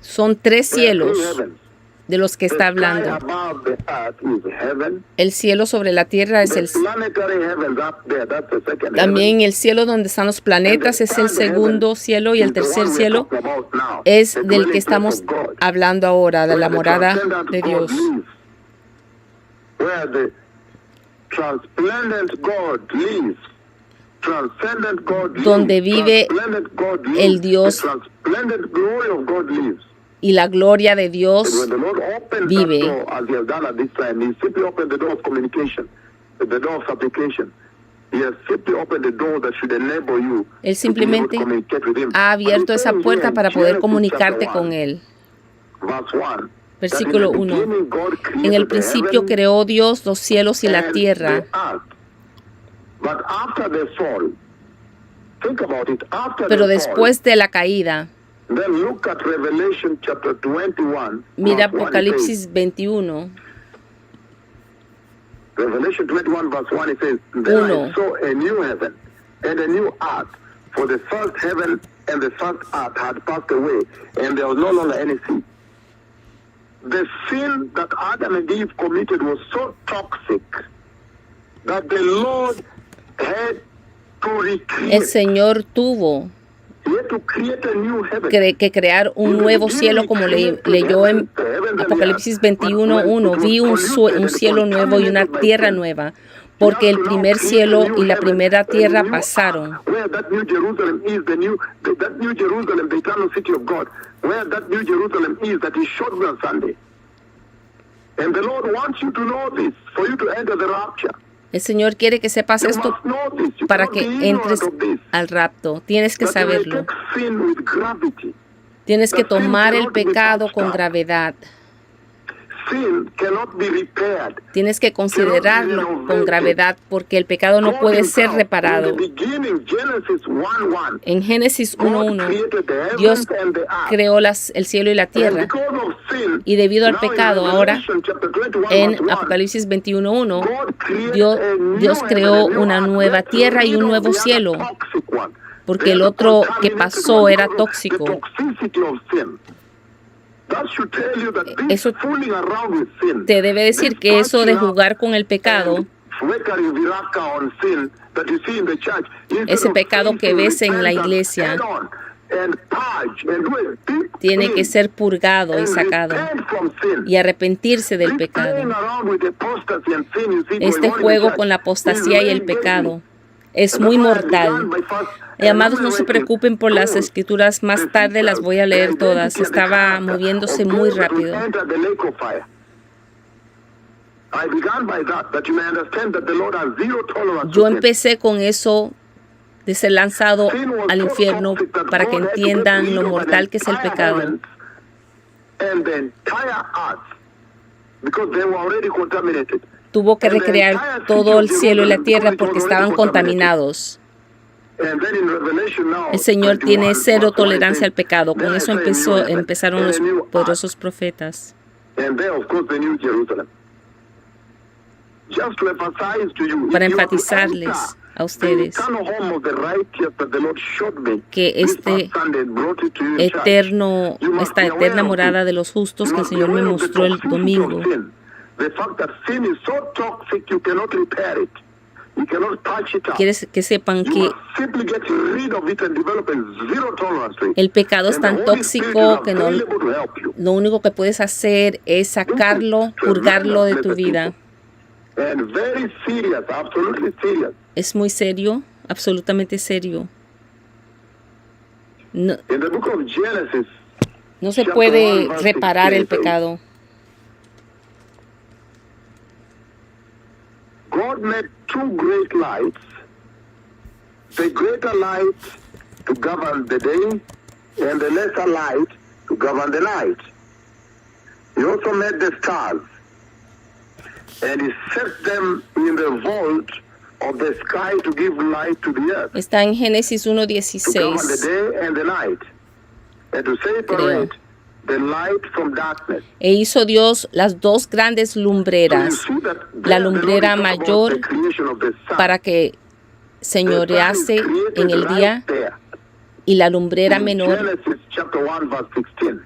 S1: Son tres
S2: There are three
S1: cielos
S2: heavens.
S1: de los que
S2: The
S1: está
S2: sky
S1: hablando.
S2: above the earth is heaven.
S1: El cielo sobre la tierra es
S2: The
S1: el
S2: planetary heavens up there, that's the second
S1: también
S2: heaven.
S1: el cielo donde están los planetas es el segundo cielo y el
S2: Is the one
S1: tercer
S2: we're
S1: cielo
S2: talking about now,
S1: es
S2: the
S1: del
S2: dwelling
S1: que
S2: place
S1: estamos
S2: of God,
S1: hablando ahora, de la
S2: where the
S1: morada
S2: transcendent
S1: de
S2: God
S1: Dios.
S2: lives, where the transplendent God lives. Transcendent God lives.
S1: Donde vive
S2: Transplendent God lives.
S1: el Dios
S2: The transplendent glory of God lives.
S1: y la gloria de Dios
S2: And when the Lord opens
S1: vive.
S2: that door, as he has done at this time, he simply opened the door of communication, the door of supplication. He has simply opened the door that should enable you
S1: Él
S2: to be able
S1: simplemente
S2: to communicate with him.
S1: ha abierto
S2: But it
S1: esa
S2: says
S1: puerta
S2: here in
S1: para poder
S2: Genesis
S1: comunicarte
S2: chapter
S1: con
S2: 1,
S1: Él.
S2: verse 1,
S1: Versículo
S2: that in the
S1: 1.
S2: beginning God created
S1: En el
S2: the
S1: principio
S2: heavens
S1: creó Dios los cielos y la
S2: and
S1: tierra,
S2: the earth. But after the fall, think about it, after
S1: pero
S2: the fall,
S1: después de la caída,
S2: then look at Revelation chapter 21.
S1: mira
S2: verse 1, it says,
S1: Apocalipsis 21,
S2: Revelation 21 verse 1, it says, "Then I
S1: 1.
S2: saw a new heaven and a new earth, for the first heaven and the first earth had passed away, and there was no longer any sin. The sin that Adam and Eve committed was so toxic that the Lord had to recreate.
S1: El Señor tuvo que crear un nuevo cielo, como leyó en Apocalipsis 21:1. Vi un cielo nuevo y una tierra nueva, porque el primer cielo y la primera tierra pasaron. El Señor quiere que sepas esto para que entres al rapto. Tienes que saberlo. Tienes que tomar el pecado con gravedad. Tienes que considerarlo con gravedad, porque el pecado no puede ser reparado. En Génesis 1:1, Dios creó el cielo y la tierra. Y debido al pecado, ahora en Apocalipsis 21:1, Dios creó una nueva tierra y un nuevo cielo, porque el otro que pasó era tóxico. Eso te debe decir que eso de jugar con el pecado, ese pecado que ves en la iglesia, tiene que ser purgado y sacado y arrepentirse del pecado. Este juego con la apostasía y el pecado es muy mortal. Amados, no se preocupen por las escrituras, más tarde las voy a leer todas. Estaba moviéndose muy rápido. Yo empecé con eso de ser lanzado al infierno para que entiendan lo mortal que es el pecado. Tuvo que recrear todo el cielo y la tierra porque estaban contaminados. El Señor tiene cero tolerancia al pecado. Con eso empezaron los poderosos profetas. Para enfatizarles a ustedes que esta eterna morada de los justos que el Señor me mostró el domingo, quieres que sepan que el pecado es tan tóxico que lo único que puedes hacer es sacarlo, purgarlo de tu vida. Es muy serio, absolutamente serio. No se puede reparar el pecado.
S2: God made two great lights, the greater light to govern the day and the lesser light to govern the night. He also made the stars, and he set them in the vault of the sky to give light to the earth.
S1: Está en Génesis 1:16.
S2: To govern the day and the night, and to separate the light from darkness.
S1: E hizo Dios las dos grandes lumbreras, la lumbrera mayor para que señorease en el día y la lumbrera menor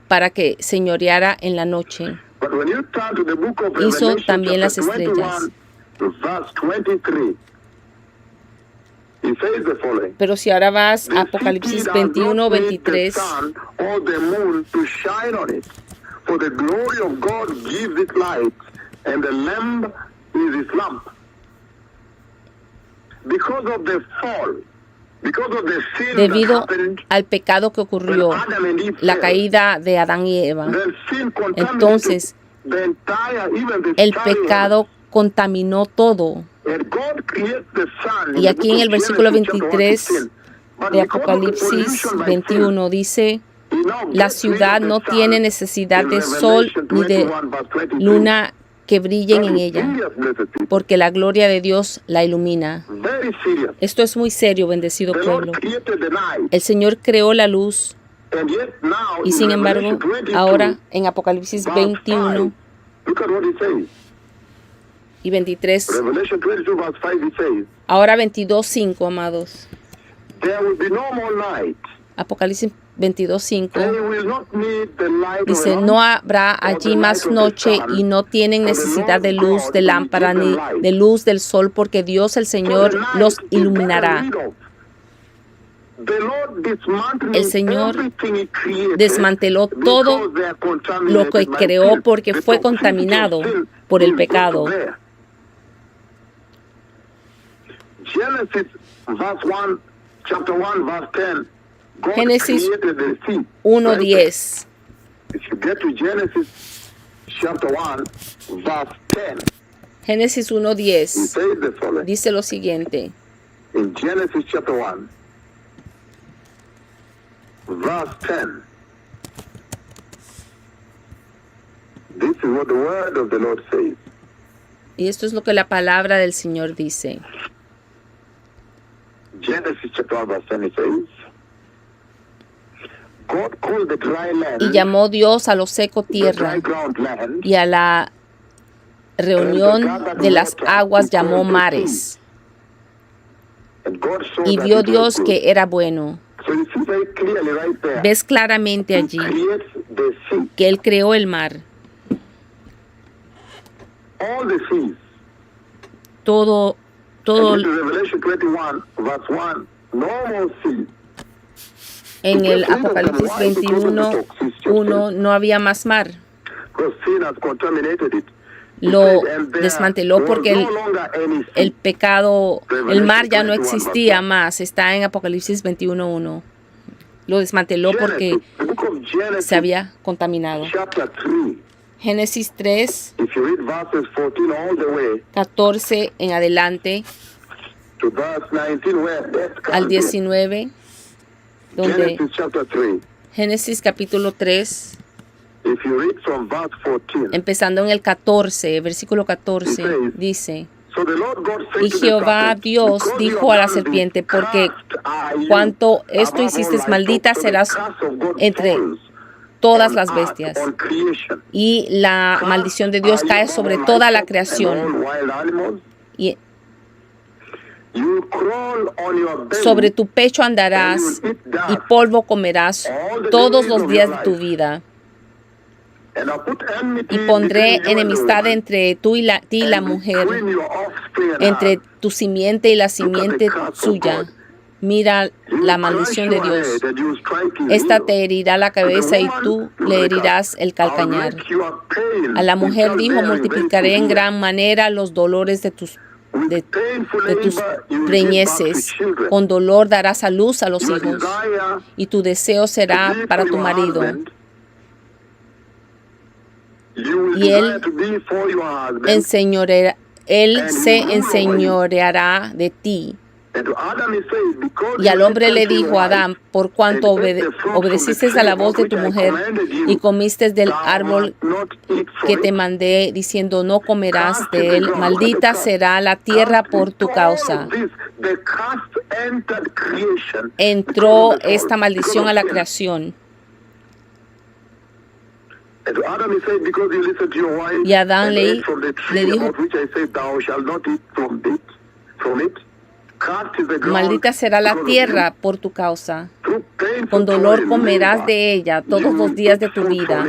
S1: para que señoreara en la noche. Hizo también las estrellas. Pero si ahora vas a Apocalipsis 21:23, debido al pecado que ocurrió, la caída de Adán y Eva, entonces el pecado contaminó todo. Y aquí en el versículo 23 de Apocalipsis 21 dice: la ciudad no tiene necesidad de sol ni de luna que brillen en ella, porque la gloria de Dios la ilumina. Esto es muy serio, bendecido pueblo. El Señor creó la luz, y sin embargo, ahora en Apocalipsis 21 y 23, ahora 22:5, amados. Apocalipsis 22:5
S2: They will not need the light of a
S1: dice,
S2: lamp
S1: no habrá
S2: or the
S1: allí
S2: light
S1: más
S2: of the
S1: noche
S2: sun,
S1: y no tienen
S2: for the
S1: necesidad de
S2: Lord
S1: luz
S2: God
S1: de
S2: will
S1: lámpara
S2: give
S1: ni
S2: them light.
S1: de luz del sol, porque Dios el
S2: So the
S1: Señor
S2: night
S1: los
S2: is gotten
S1: iluminará.
S2: rid of. The Lord dismantling
S1: El Señor
S2: everything He created
S1: desmanteló todo
S2: because they are
S1: lo
S2: contaminated
S1: que
S2: by
S1: creó
S2: sin.
S1: porque
S2: The
S1: fue
S2: toxicity of
S1: contaminado
S2: sin
S1: por el
S2: is brought to
S1: pecado.
S2: bear. Genesis verse 1, chapter 1, verse 10. God
S1: Génesis
S2: created the sea.
S1: 1:10.
S2: If you get to Genesis chapter 1, verse 10,
S1: Génesis
S2: He
S1: 1:10
S2: says the following.
S1: dice lo siguiente.
S2: In Genesis chapter 1, verse 10, this is what the word of the Lord says.
S1: Y esto es lo que la palabra del Señor dice.
S2: Genesis chapter 1, verse 10, it says, God called the dry land,
S1: Y llamó Dios a lo seco
S2: the
S1: tierra,
S2: dry ground land,
S1: y a la reunión de las aguas llamó mares.
S2: and God saw
S1: Y
S2: that
S1: vio
S2: it was
S1: Dios
S2: good.
S1: que era bueno.
S2: So you see very clearly right there,
S1: Ves claramente
S2: He
S1: allí
S2: creates the sea,
S1: que Él creó el mar,
S2: all the seas.
S1: todo,
S2: And
S1: todo.
S2: into Revelation 21, verse 1, no more sea.
S1: En el Apocalipsis 21:1 no había más mar.
S2: Because sin has contaminated it.
S1: Lo desmanteló porque el pecado, el mar ya no existía más. Está en Apocalipsis 21:1. Lo desmanteló porque
S2: The book of Genesis,
S1: se había contaminado.
S2: chapter 3,
S1: Génesis 3,
S2: if you read verses 14 all the way
S1: 14 en adelante
S2: to verse 19, where death
S1: al
S2: comes in.
S1: 19, donde
S2: Genesis chapter 3,
S1: Génesis capítulo 3,
S2: if you read from verse 14,
S1: empezando en el 14, versículo 14, dice,
S2: so the Lord God said
S1: y
S2: to the
S1: Jehová
S2: serpent,
S1: Dios
S2: because
S1: dijo
S2: you
S1: a la
S2: have done
S1: serpiente,
S2: this,
S1: porque
S2: cursed are you
S1: cuanto esto
S2: above
S1: hiciste,
S2: all
S1: maldita
S2: livestock. So the
S1: serás
S2: curse of God
S1: entre
S2: falls
S1: todas
S2: on
S1: las
S2: earth,
S1: bestias.
S2: on creation.
S1: Y la
S2: Cursed
S1: maldición de Dios
S2: are you
S1: cae
S2: above
S1: sobre
S2: all
S1: toda la
S2: livestock
S1: creación.
S2: and all wild animals.
S1: Y
S2: You crawl on your belly,
S1: sobre tu pecho andarás y polvo comerás todos los días de tu vida.
S2: and I'll put enmity
S1: Y pondré
S2: between you and the
S1: enemistad
S2: woman,
S1: entre tú y la
S2: and
S1: mujer,
S2: between your offspring and
S1: entre
S2: her.
S1: tu simiente y la simiente suya. Mira la maldición de Dios. Esta te herirá la cabeza y tú le herirás el calcañar. A la mujer dijo, multiplicaré en gran manera los dolores de tus preñeces. Con dolor darás a luz a los hijos, y tu deseo será para tu marido, y él se enseñoreará de ti. Y al hombre le dijo a Adán, por cuanto obedeciste a la voz de tu mujer y comiste del árbol que te mandé, diciendo, no comerás de él, maldita será la tierra por tu causa. Entró esta maldición a la creación. Y Adán le dijo, maldita será la tierra por tu causa. Con dolor comerás de ella todos los días de tu vida.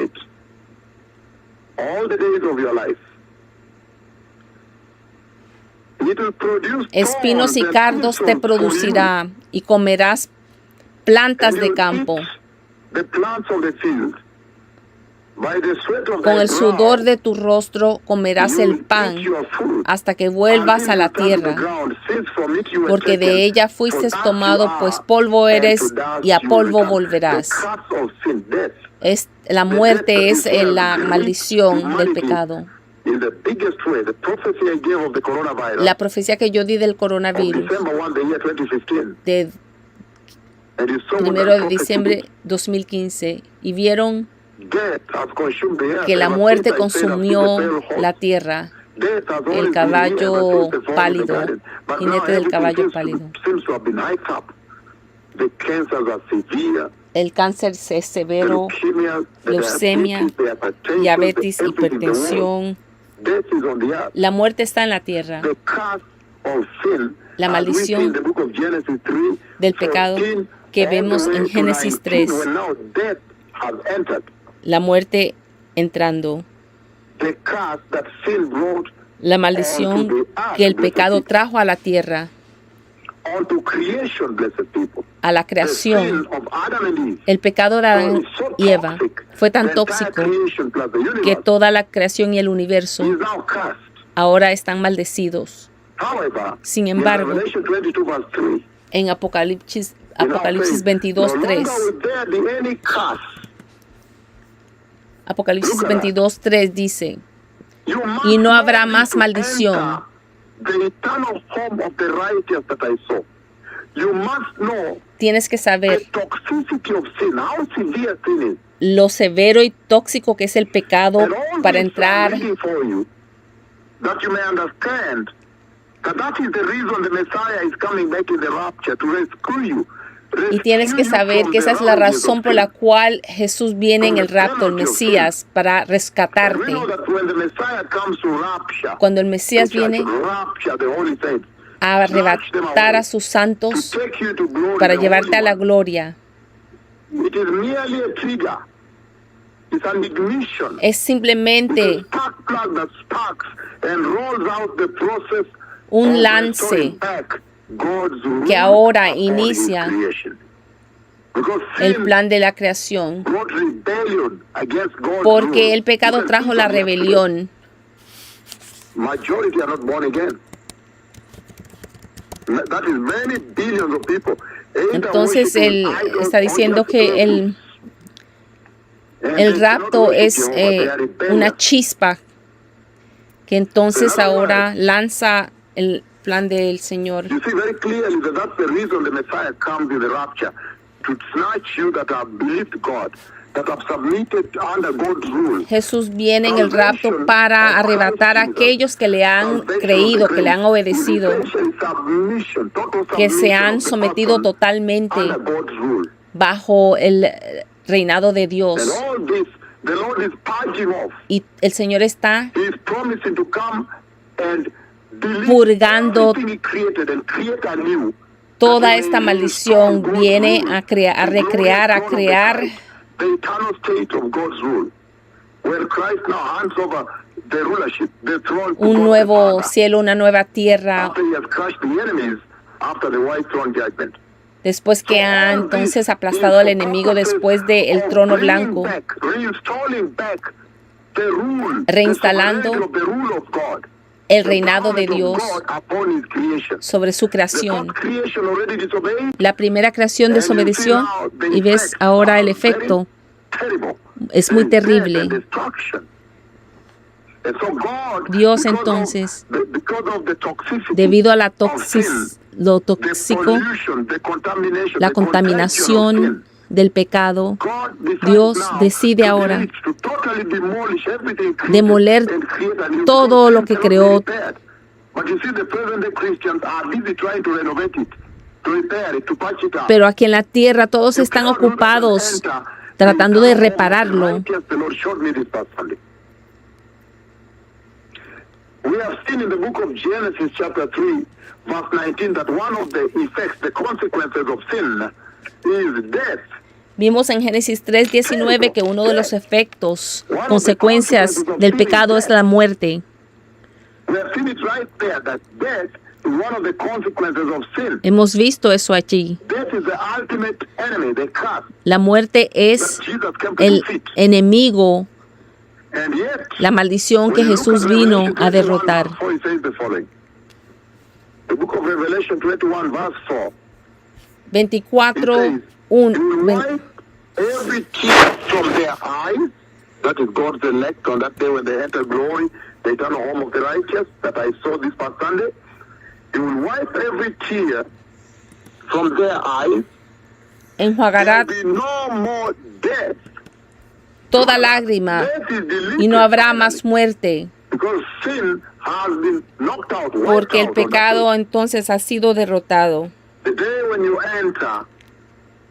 S1: Espinos y cardos te producirá, y comerás plantas de campo. Con el sudor de tu rostro comerás el pan hasta que vuelvas a la tierra, porque de ella fuiste tomado, pues polvo eres y a polvo volverás. La muerte es la maldición del pecado. La profecía que yo di del coronavirus de 1 de diciembre 2015, y vieron que la muerte consumió la tierra, el caballo pálido, jinete del caballo pálido. El cáncer es severo, leucemia, diabetes, hipertensión. La muerte está en la tierra. La maldición del pecado que vemos en Génesis 3, la muerte entrando, la maldición que el pecado trajo a la tierra, a la creación. El pecado de Adán y Eva fue tan tóxico que toda la creación y el universo ahora están maldecidos. Sin embargo, en Apocalipsis 22:3, Apocalipsis 22:3 dice, y no habrá más maldición. Tienes que saber lo severo y tóxico que es el pecado para entrar. Y tienes que saber que esa es la razón por la cual Jesús viene en el rapto, el Mesías, para rescatarte. Cuando el Mesías viene a arrebatar a sus santos para llevarte a la gloria, es simplemente un lance que ahora inicia el plan de la creación, porque el pecado trajo la rebelión. Entonces él está diciendo que el rapto es una chispa que entonces ahora lanza el plan del Señor. Jesús viene en el rapto para arrebatar a aquellos que le han creído, que le han obedecido, que se han sometido totalmente bajo el reinado de Dios. Y el Señor está purgando toda esta maldición, viene a recrear, a crear un nuevo cielo, una nueva tierra, después que ha entonces aplastado al enemigo después del trono blanco, reinstalando el reinado de Dios sobre su creación. La primera creación desobedeció y ves ahora el efecto. Es muy terrible. Dios entonces, debido a lo tóxico, la contaminación del pecado, Dios decide ahora demoler todo lo que creó. Pero aquí en la tierra todos están ocupados tratando de repararlo.
S2: We have seen in the book of Genesis chapter 3 verse 19 that one of the effects, the consequences of sin is death.
S1: Vimos en Génesis 3:19 que uno de los efectos, consecuencias del pecado es la muerte. Hemos visto eso allí. La muerte es el enemigo, la maldición que Jesús vino a derrotar. 24:1.
S2: Every tear from their eyes, that is God's elect on that day when they enter glory, the eternal home of the righteous, that I saw this past Sunday. He will wipe every tear from their eyes.
S1: Enjuagará
S2: There will be no more death.
S1: Toda lágrima y no habrá más muerte,
S2: Because sin has been knocked out, wiped
S1: porque el
S2: out on that
S1: pecado
S2: day.
S1: entonces ha sido derrotado.
S2: The day when you enter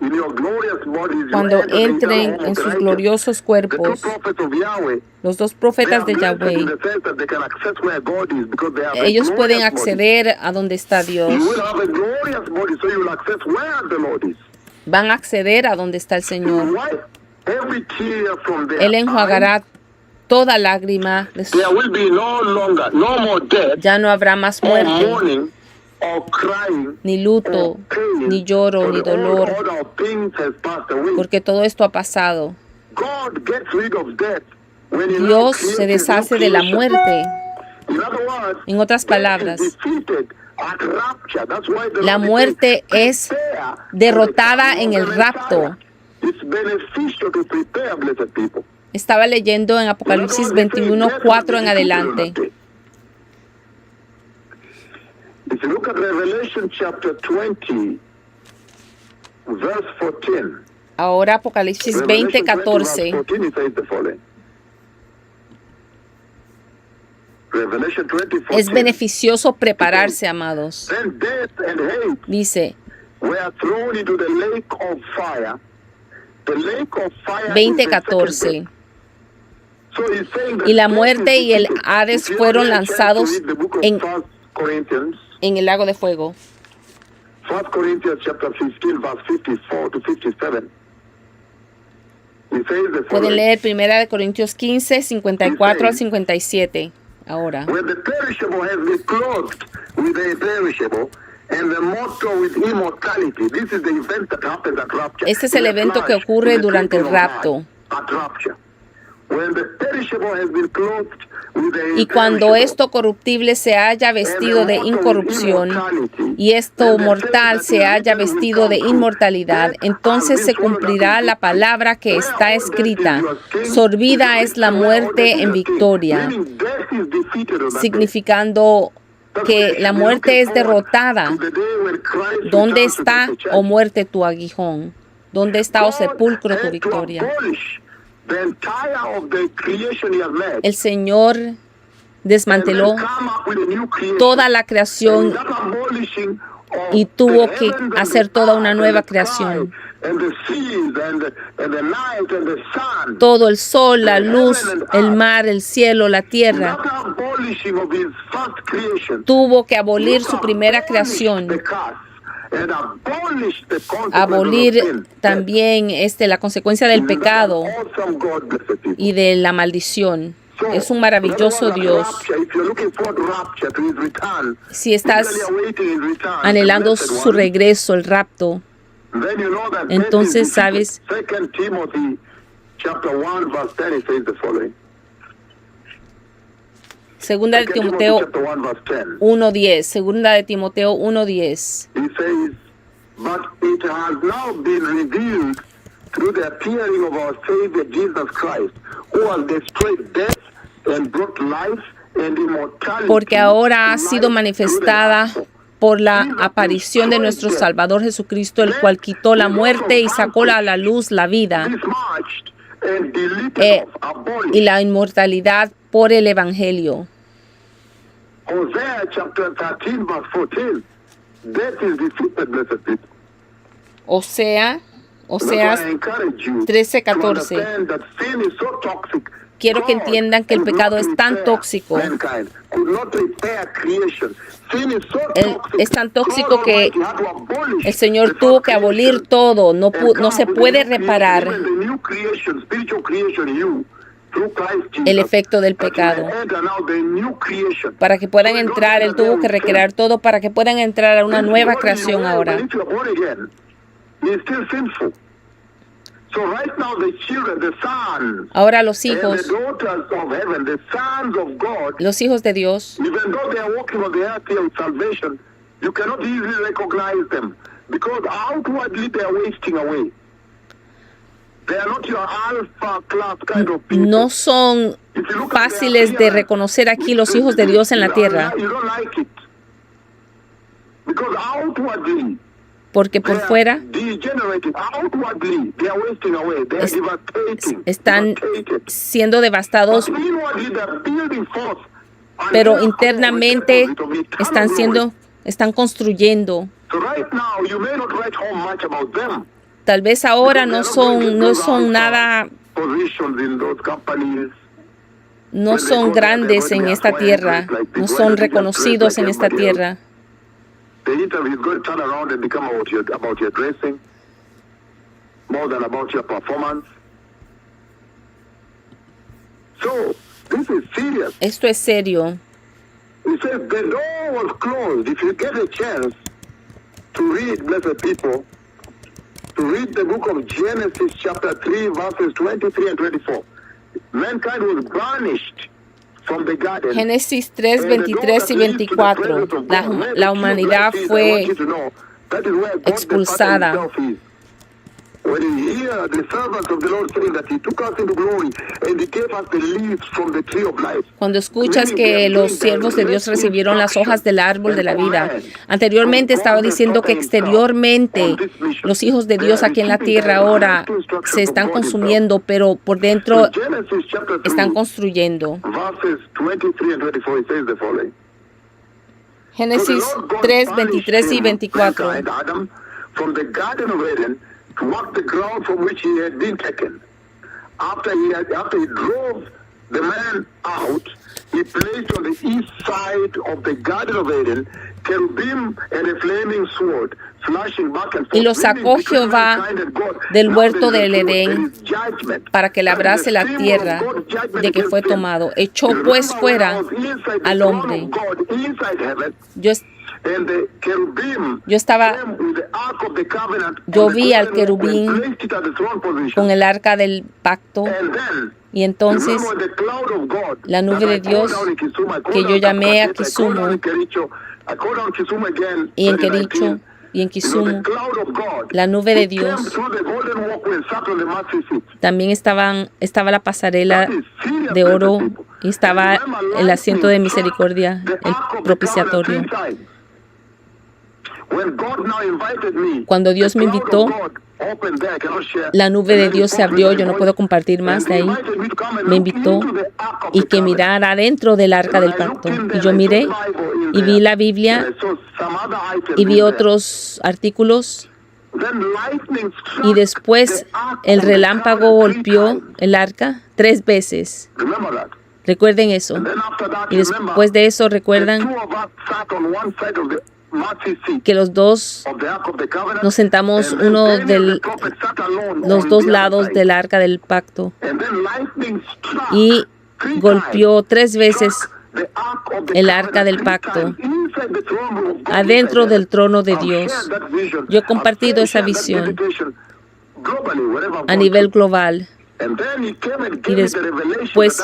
S2: in your glorious bodies, you
S1: Cuando
S2: enter the eternal
S1: entren
S2: home
S1: en
S2: of the
S1: sus
S2: righteous.
S1: gloriosos
S2: The two
S1: cuerpos,
S2: prophets of Yahweh,
S1: los dos
S2: they
S1: profetas
S2: are
S1: de
S2: blessed in
S1: Yahweh,
S2: the sense that they can access where God is because they have a
S1: ellos pueden
S2: glorious body.
S1: acceder a donde está Dios.
S2: You will have a glorious body, so you will access where the Lord is.
S1: van a acceder a donde está el
S2: He
S1: Señor.
S2: will wipe every tear from their
S1: Él
S2: eyes.
S1: enjuagará toda lágrima de
S2: There
S1: su...
S2: will be no more death,
S1: Ya no habrá más
S2: or
S1: muerte,
S2: mourning, or crying,
S1: ni luto,
S2: or pain,
S1: ni lloro,
S2: for
S1: ni
S2: the old
S1: dolor,
S2: order of things has passed away.
S1: porque todo esto ha pasado.
S2: God gets rid of death when he now
S1: Dios
S2: creates
S1: se
S2: his new
S1: deshace de la
S2: creation.
S1: muerte.
S2: In other words,
S1: En otras
S2: death
S1: palabras,
S2: is defeated at rapture. That's why the
S1: la
S2: Lord
S1: muerte
S2: says,
S1: es
S2: "Prepare for the
S1: derrotada
S2: coming
S1: en
S2: of
S1: el
S2: the
S1: rapto.
S2: Messiah." It's beneficial to prepare, blessed people.
S1: Estaba leyendo en Apocalipsis 21:4 en adelante.
S2: If you look at Revelation chapter 20, verse 14.
S1: Ahora Apocalipsis
S2: Revelation
S1: 20:14.
S2: 20, verse 14, it says the following. Revelation 20, 14.
S1: Es beneficioso prepararse, amados.
S2: Then death and hate
S1: Dice
S2: were thrown into the lake of fire. The lake of fire
S1: 20:14.
S2: So he's saying that
S1: Y la
S2: death
S1: muerte
S2: is
S1: y el
S2: defeated.
S1: Hades
S2: If you
S1: fueron
S2: have a chance to
S1: lanzados
S2: read the book of
S1: en-
S2: 1 Corinthians,
S1: en el lago de fuego.
S2: 1 Corinthians chapter 15, verse 54 to 57. He says the
S1: Pueden
S2: following.
S1: leer 1 Corintios 15, 54 al 57. Ahora.
S2: When the perishable has been clothed with the imperishable, and the mortal with immortality. This is the event that happens at rapture.
S1: Este es el evento que ocurre durante el rapto.
S2: At rapture. When the perishable has been clothed with the
S1: Y cuando
S2: imperishable,
S1: esto corruptible se haya vestido de incorrupción y esto mortal se haya vestido de inmortalidad, entonces se cumplirá la palabra que está escrita. Sorbida es la muerte en victoria, significando que la muerte es derrotada. ¿Dónde está, oh muerte, tu aguijón? ¿Dónde está, oh sepulcro, tu victoria? El Señor desmanteló toda la creación y tuvo que hacer toda una nueva creación. Todo el sol, la luz, el mar, el cielo, la tierra. Tuvo que abolir su primera creación. Abolir también la consecuencia del pecado y de la maldición. Es un maravilloso Dios. Si estás anhelando su regreso, el rapto, entonces sabes Segunda de Timoteo 1:10. Segunda de Timoteo 1:10.
S2: He says, but it has now been revealed through the appearing of our Savior Jesus Christ, who has destroyed death and brought life and immortality.
S1: Porque ahora ha sido manifestada por la aparición de nuestro Salvador Jesucristo, el cual quitó la muerte y sacó a la luz la vida y la inmortalidad por el Evangelio.
S2: Hosea chapter 13 verse 14. Death is defeated, blessed people.
S1: Oseas 13:14. Quiero que entiendan que el pecado es tan tóxico. Es tan tóxico que el Señor tuvo que abolir todo. No se puede reparar el efecto del pecado. Para que puedan entrar, Él tuvo que recrear todo para que puedan entrar a una nueva creación ahora. Ahora los hijos de Dios, no son fáciles de reconocer aquí los hijos de Dios en la tierra. Porque por fuera están siendo devastados, pero internamente están construyendo. Tal vez ahora no son nada, no son grandes en esta tierra, no son reconocidos en esta tierra.
S2: more than about your performance. So, this is serious.
S1: Esto es serio.
S2: It says the door was closed. If you get a chance to read, blessed people, to read the book of Genesis chapter 3, verses 23 and 24, mankind was banished from the garden.
S1: Génesis 3, 23 y 24. La humanidad fue expulsada.
S2: When you hear the servants of the Lord saying that He took us into glory and He gave us the leaves from the tree of life.
S1: Cuando escuchas que los siervos de Dios recibieron las hojas del árbol de la vida, anteriormente estaba diciendo que exteriormente los hijos de Dios aquí en la tierra ahora se están consumiendo, pero por dentro están construyendo. Génesis 3, 23 y 24.
S2: To walk the ground from which he had been taken. After he drove the man out, he placed on the east side of the Garden of Eden cherubim and a flaming sword, flashing back and forth.
S1: Y lo sacó Jehová del huerto del Edén para que labrase la tierra de que fue tomado. Echó pues fuera al hombre. Yo vi al querubín con el arca del pacto, y entonces la nube de Dios, que yo llamé a Kisumu, y en Kericho y en Kisumu, la nube de Dios, también estaba la pasarela de oro y estaba el asiento de misericordia, el propiciatorio. Cuando Dios me invitó, la nube de Dios se abrió. Yo no puedo compartir más de ahí. Me invitó y que mirara adentro del arca del pacto. Y yo miré y vi la Biblia y vi otros artículos. Y después el relámpago golpeó el arca 3 veces. Recuerden eso. Y después de eso, recuerdan que los dos nos sentamos uno de los dos lados del arca del pacto, y golpeó 3 veces el arca del pacto adentro del trono de Dios. Yo he compartido esa visión a nivel global. Y después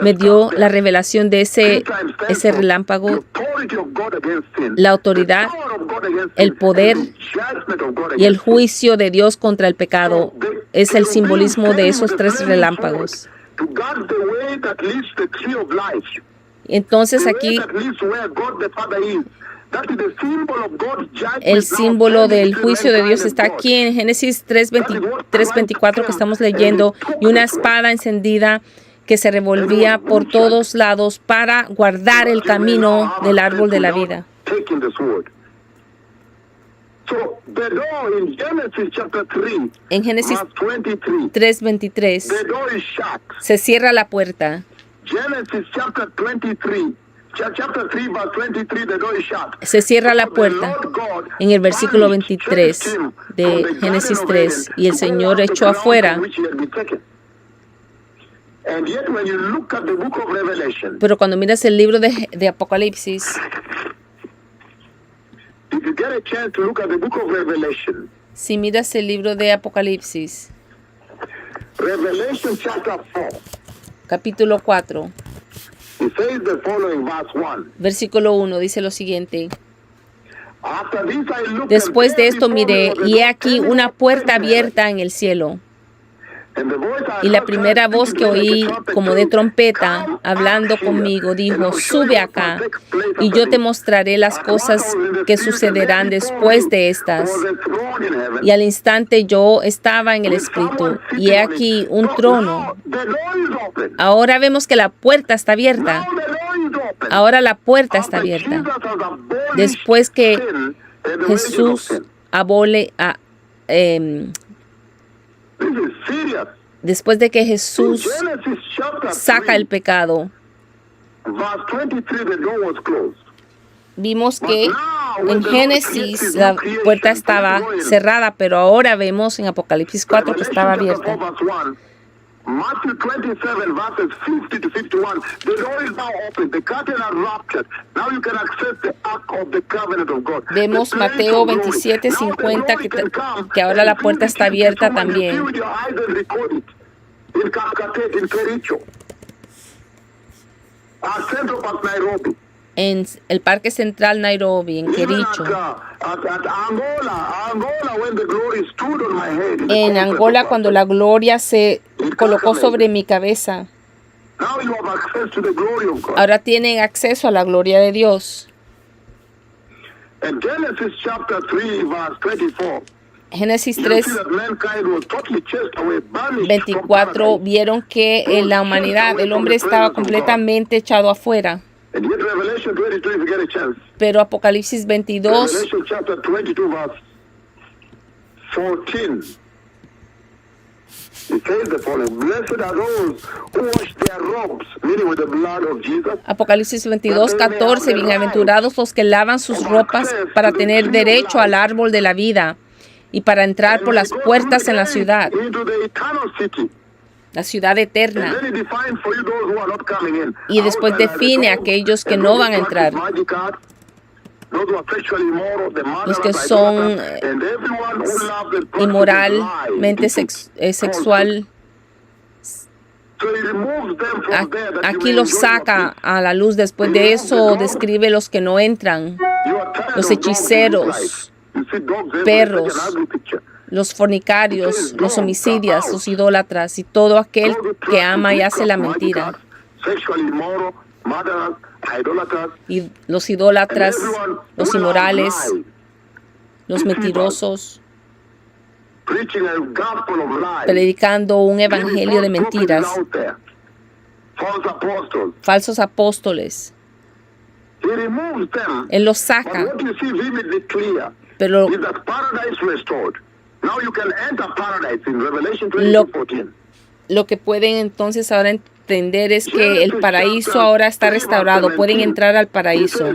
S1: me dio la revelación de ese relámpago, la autoridad, el poder y el juicio de Dios contra el pecado. Es el simbolismo de esos 3 relámpagos. Entonces aquí el símbolo del juicio de Dios está aquí en Génesis 3:24 que estamos leyendo, y una espada encendida que se revolvía por todos lados para guardar el camino del árbol de la vida. En Génesis 3:23 se cierra la puerta. Se cierra la puerta en el versículo 23 de Génesis 3, y el Señor echó afuera. Pero cuando miras el libro de Apocalipsis, si miras el libro de Apocalipsis, capítulo 4, versículo 1, dice lo siguiente: después de esto miré, y he aquí una puerta abierta en el cielo. Y la primera voz que oí, como de trompeta, hablando conmigo, dijo: sube acá, y yo te mostraré las cosas que sucederán después de estas. Y al instante yo estaba en el Espíritu, y he aquí un trono. Ahora vemos que la puerta está abierta. Ahora la puerta está abierta. Después que Jesús después de que Jesús saca el pecado, vimos que En Génesis la puerta estaba cerrada, pero ahora vemos en Apocalipsis 4 que estaba abierta.
S2: Matthew 27 verses 50 to 51. The door is now open. The curtain are ruptured. Now you can access the ark of the covenant of God.
S1: Vemos Mateo 27:50 que ahora la puerta está abierta también. En el Parque Central Nairobi, en Kericho. En Angola, cuando la gloria se colocó sobre mi cabeza. Ahora tienen acceso a la gloria de Dios.
S2: En Genesis chapter 3 verse 24.
S1: Génesis 3:24 vieron que la humanidad, el hombre estaba completamente echado afuera. Pero Apocalipsis 22 Apocalipsis 22:14, bienaventurados los que lavan sus ropas para tener derecho al árbol de la vida y para entrar por las puertas en la ciudad eterna. Y después define a aquellos que no van a entrar, los que son inmoralmente sexual. Aquí los saca a la luz. Después de eso describe los que no entran, los hechiceros, perros, los fornicarios, los homicidas, los idólatras y todo aquel que ama y hace la mentira. Y los idólatras, los inmorales, los mentirosos, predicando un evangelio de mentiras, falsos apóstoles. Él los saca, pero lo que pueden entonces ahora entender es que el paraíso ahora está restaurado. Pueden entrar al paraíso.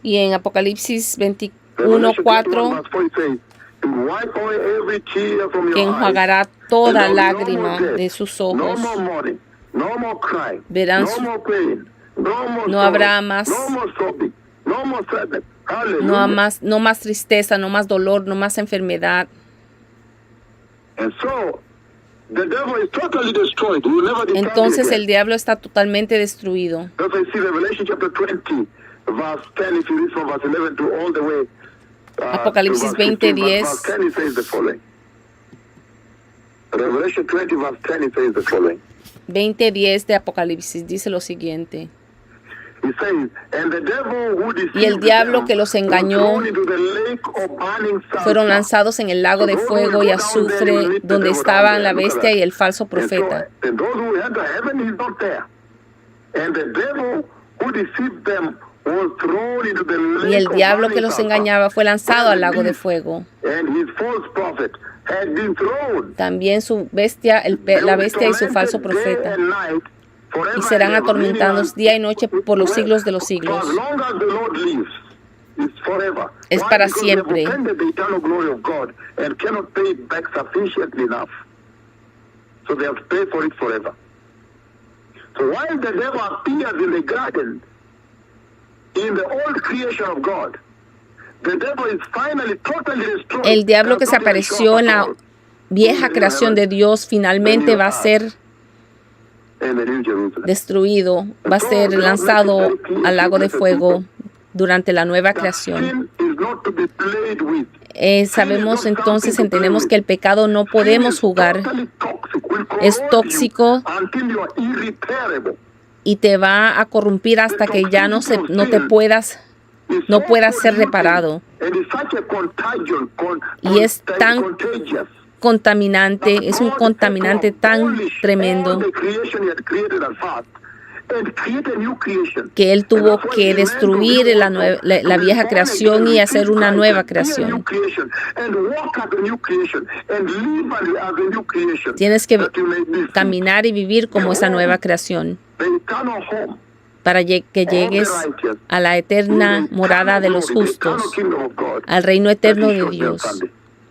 S1: Y en Apocalipsis 21:4 que enjuagará toda lágrima de sus ojos. Verán, no habrá más, no más tristeza, no más dolor, no más enfermedad. Entonces el diablo está totalmente destruido. Apocalipsis 20:10.
S2: Revelation 20 verse 10 says the following.
S1: 20:10 de Apocalipsis dice lo siguiente. Y el diablo que los engañó fueron lanzados en el lago de fuego y azufre, donde estaban la bestia y el falso profeta. Y el diablo que los engañaba fue lanzado al lago de fuego. También su bestia, la bestia y su falso profeta. Y serán atormentados día y noche por los siglos de los siglos. Es para siempre. El diablo que se apareció en la vieja creación de Dios finalmente va a ser destruido, va a ser lanzado al lago de fuego durante la nueva creación. Sabemos entonces, entendemos que el pecado no podemos jugar. Es tóxico y te va a corrompir hasta que ya no puedas ser reparado. Y es tan contaminante, es un contaminante tan tremendo. que Él tuvo que destruir la vieja creación y hacer una nueva creación. Tienes que caminar y vivir como esa nueva creación para que llegues a la eterna morada de los justos, al reino eterno de Dios,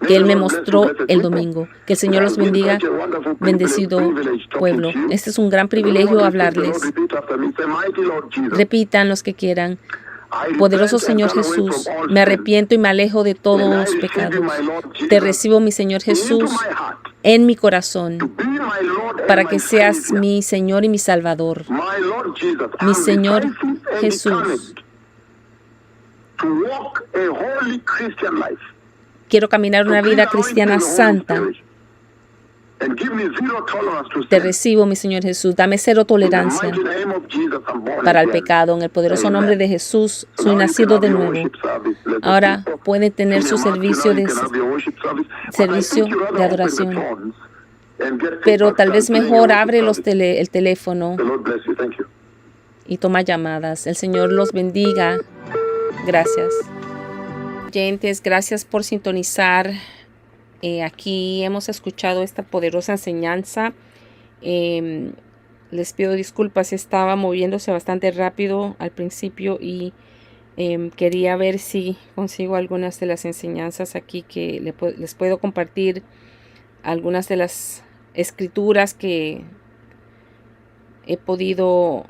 S1: que Él me mostró el domingo. Que el Señor los bendiga, bendecido pueblo. Este es un gran privilegio hablarles. Repitan los que quieran. Poderoso Señor Jesús, me arrepiento y me alejo de todos los pecados. Te recibo, mi Señor Jesús, en mi corazón, para que seas mi Señor y mi Salvador. Mi Señor Jesús, quiero caminar una vida cristiana santa. Te recibo, mi Señor Jesús. Dame cero tolerancia para el pecado. En el poderoso nombre de Jesús, soy nacido de nuevo. Ahora pueden tener su servicio de adoración. Pero tal vez mejor abre el teléfono y toma llamadas. El Señor los bendiga. Gracias. Oyentes, gracias por sintonizar. Aquí hemos escuchado esta poderosa enseñanza. Les pido disculpas, estaba moviéndose bastante rápido al principio y quería ver si consigo algunas de las enseñanzas aquí que les puedo compartir, algunas de las escrituras que he podido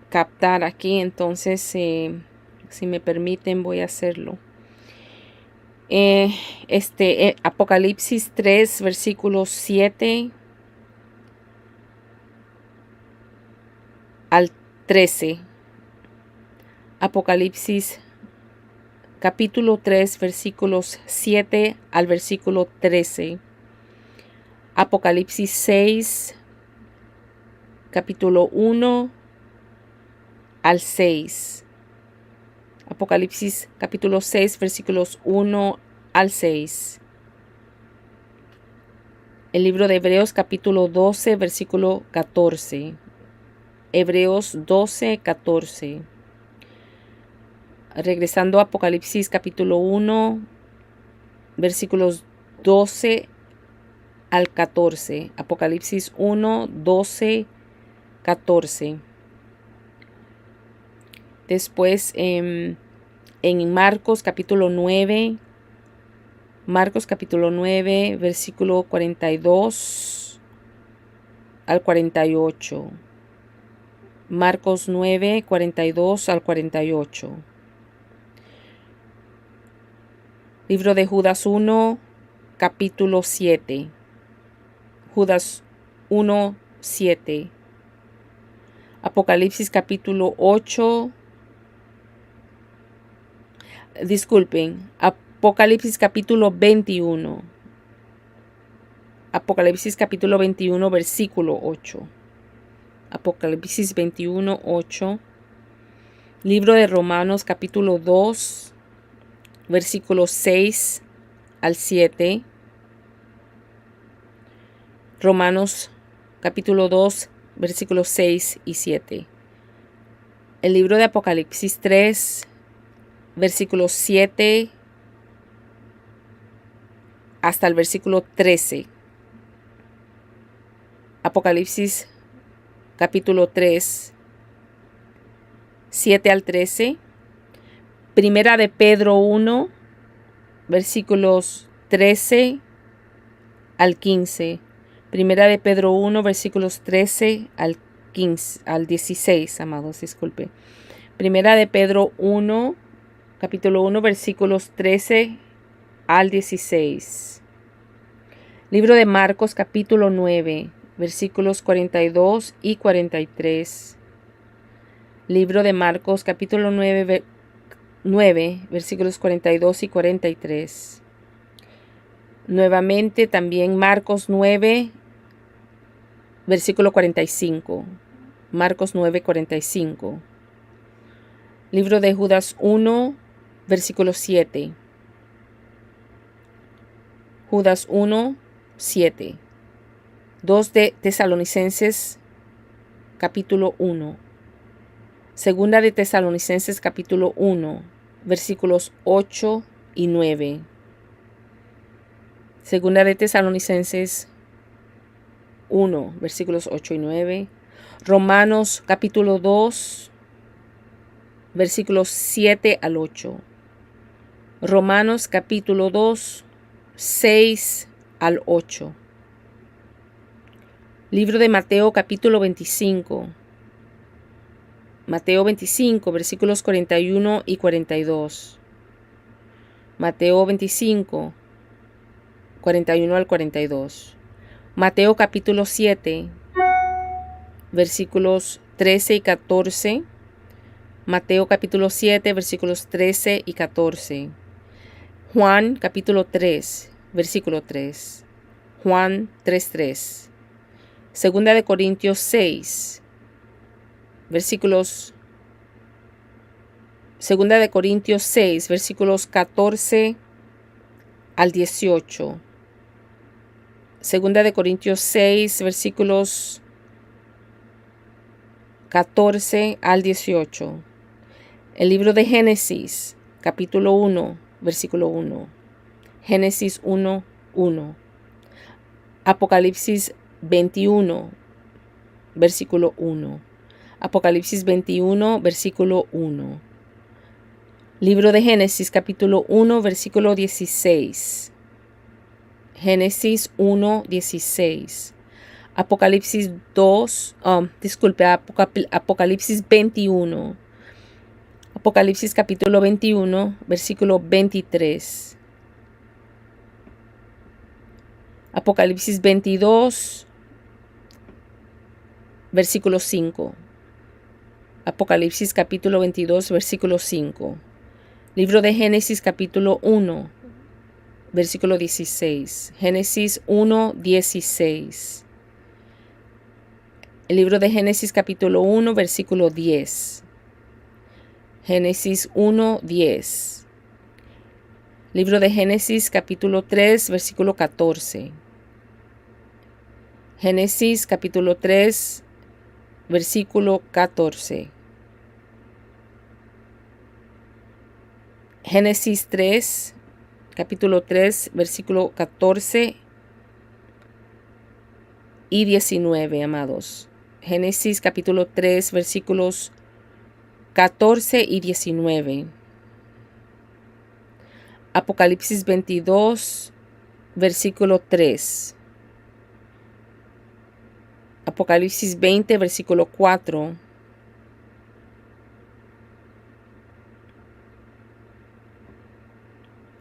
S1: captar aquí. Entonces, si me permiten, voy a hacerlo. Apocalipsis 3, versículos 7 al 13. Apocalipsis capítulo 3, versículos 7 al versículo 13. Apocalipsis 6, capítulo 1 al 6. Apocalipsis capítulo 6, versículos 1 al 6. El libro de Hebreos capítulo 12, versículo 14. Hebreos 12, 14. Regresando a Apocalipsis capítulo 1, versículos 12 al 14. Apocalipsis 1, 12, 14. Después en Marcos capítulo 9, versículo 42 al 48. Marcos 9, 42 al 48. Libro de Judas 1, capítulo 7. Judas 1, 7. Apocalipsis capítulo 8. Disculpen, Apocalipsis capítulo 21. Apocalipsis capítulo 21, versículo 8. Apocalipsis 21, 8. Libro de Romanos capítulo 2, versículos 6 al 7. Romanos capítulo 2, versículos 6 y 7. El libro de Apocalipsis 3, versículos 7 hasta el versículo 13. Apocalipsis capítulo 3, 7 al 13. Primera de Pedro 1, versículos 13 al 15. Primera de Pedro 1, versículos 13 al 15, al 16, amados, disculpe. Primera de Pedro 1, capítulo 1, versículos 13 al 16. Libro de Marcos, capítulo 9, versículos 42 y 43. Libro de Marcos, capítulo 9, versículos 42 y 43. Nuevamente también Marcos 9, versículo 45. Marcos 9, 45. Libro de Judas 1, versículo 7. Judas 1, 7. 2 de Tesalonicenses capítulo 1. Segunda de Tesalonicenses, capítulo 1, versículos 8 y 9. Segunda de Tesalonicenses 1, versículos 8 y 9. Romanos, capítulo 2, versículos 7 al 8. Romanos, capítulo 2, 6 al 8. Libro de Mateo, capítulo 25. Mateo 25, versículos 41 y 42. Mateo 25, 41 al 42. Mateo capítulo 7, versículos 13 y 14. Mateo capítulo 7, versículos 13 y 14. Juan capítulo 3, versículo 3. Juan 3:3. Segunda de Corintios 6, versículos. Segunda de Corintios 6, versículos 14 al 18. Segunda de Corintios 6, versículos 14 al 18. El libro de Génesis, capítulo 1, versículo 1. Génesis 1, 1. Apocalipsis 21, versículo 1. Apocalipsis 21, versículo 1. Libro de Génesis, capítulo 1, versículo 16. Génesis 1, 16. Apocalipsis 2, Apocalipsis 21. Apocalipsis capítulo 21, versículo 23. Apocalipsis 22, versículo 5. Apocalipsis capítulo 22, versículo 5. Libro de Génesis capítulo 1, versículo 16. Génesis 1, 16. El libro de Génesis capítulo 1, versículo 10. Génesis 1, 10. Libro de Génesis capítulo 3, versículo 14. Génesis capítulo 3, versículo 14. Génesis 3, capítulo 3, versículo 14 y 19, amados. Génesis capítulo 3, versículos 14 y 19. Apocalipsis 22, versículo 3. Apocalipsis 20, versículo 4.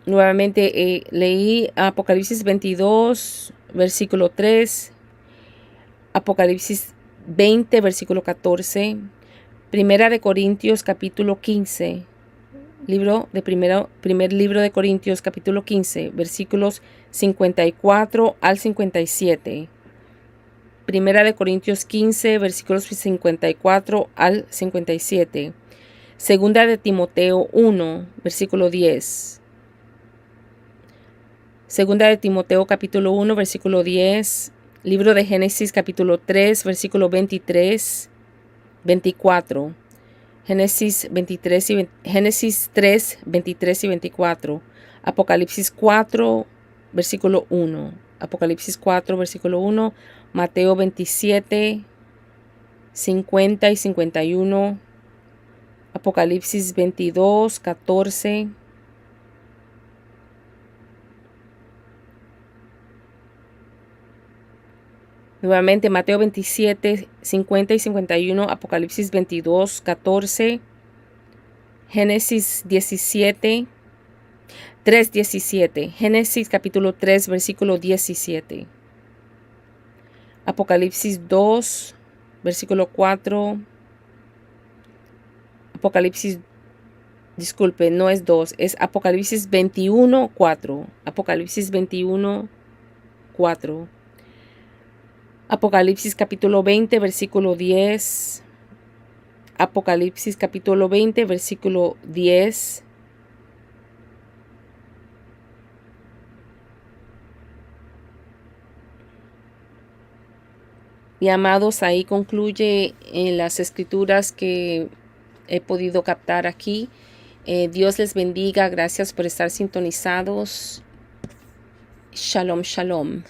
S1: Nuevamente leí Apocalipsis 22, versículo 3. Apocalipsis 20, versículo 14. Primera de Corintios, capítulo 15. Primer libro de Corintios, capítulo 15, versículos 54 al 57. Primera de Corintios 15, versículos 54 al 57. Segunda de Timoteo 1, versículo 10. Segunda de Timoteo capítulo 1, versículo 10. Libro de Génesis capítulo 3, versículo 23, 24. Génesis 3, 23 y 24. Apocalipsis 4, versículo 1. Apocalipsis 4, versículo 1. Mateo 27, 50 y 51. Apocalipsis 22, 14. Nuevamente Mateo 27, 50 y 51, Apocalipsis 22, 14, Génesis 17, 3, 17, Génesis capítulo 3, versículo 17, Apocalipsis 2, versículo 4, no es 2, es Apocalipsis 21, 4, Apocalipsis 21, 4. Apocalipsis capítulo 20, versículo 10. Apocalipsis capítulo 20, versículo 10. Y amados, ahí concluye en las escrituras que he podido captar aquí. Dios les bendiga. Gracias por estar sintonizados. Shalom, shalom.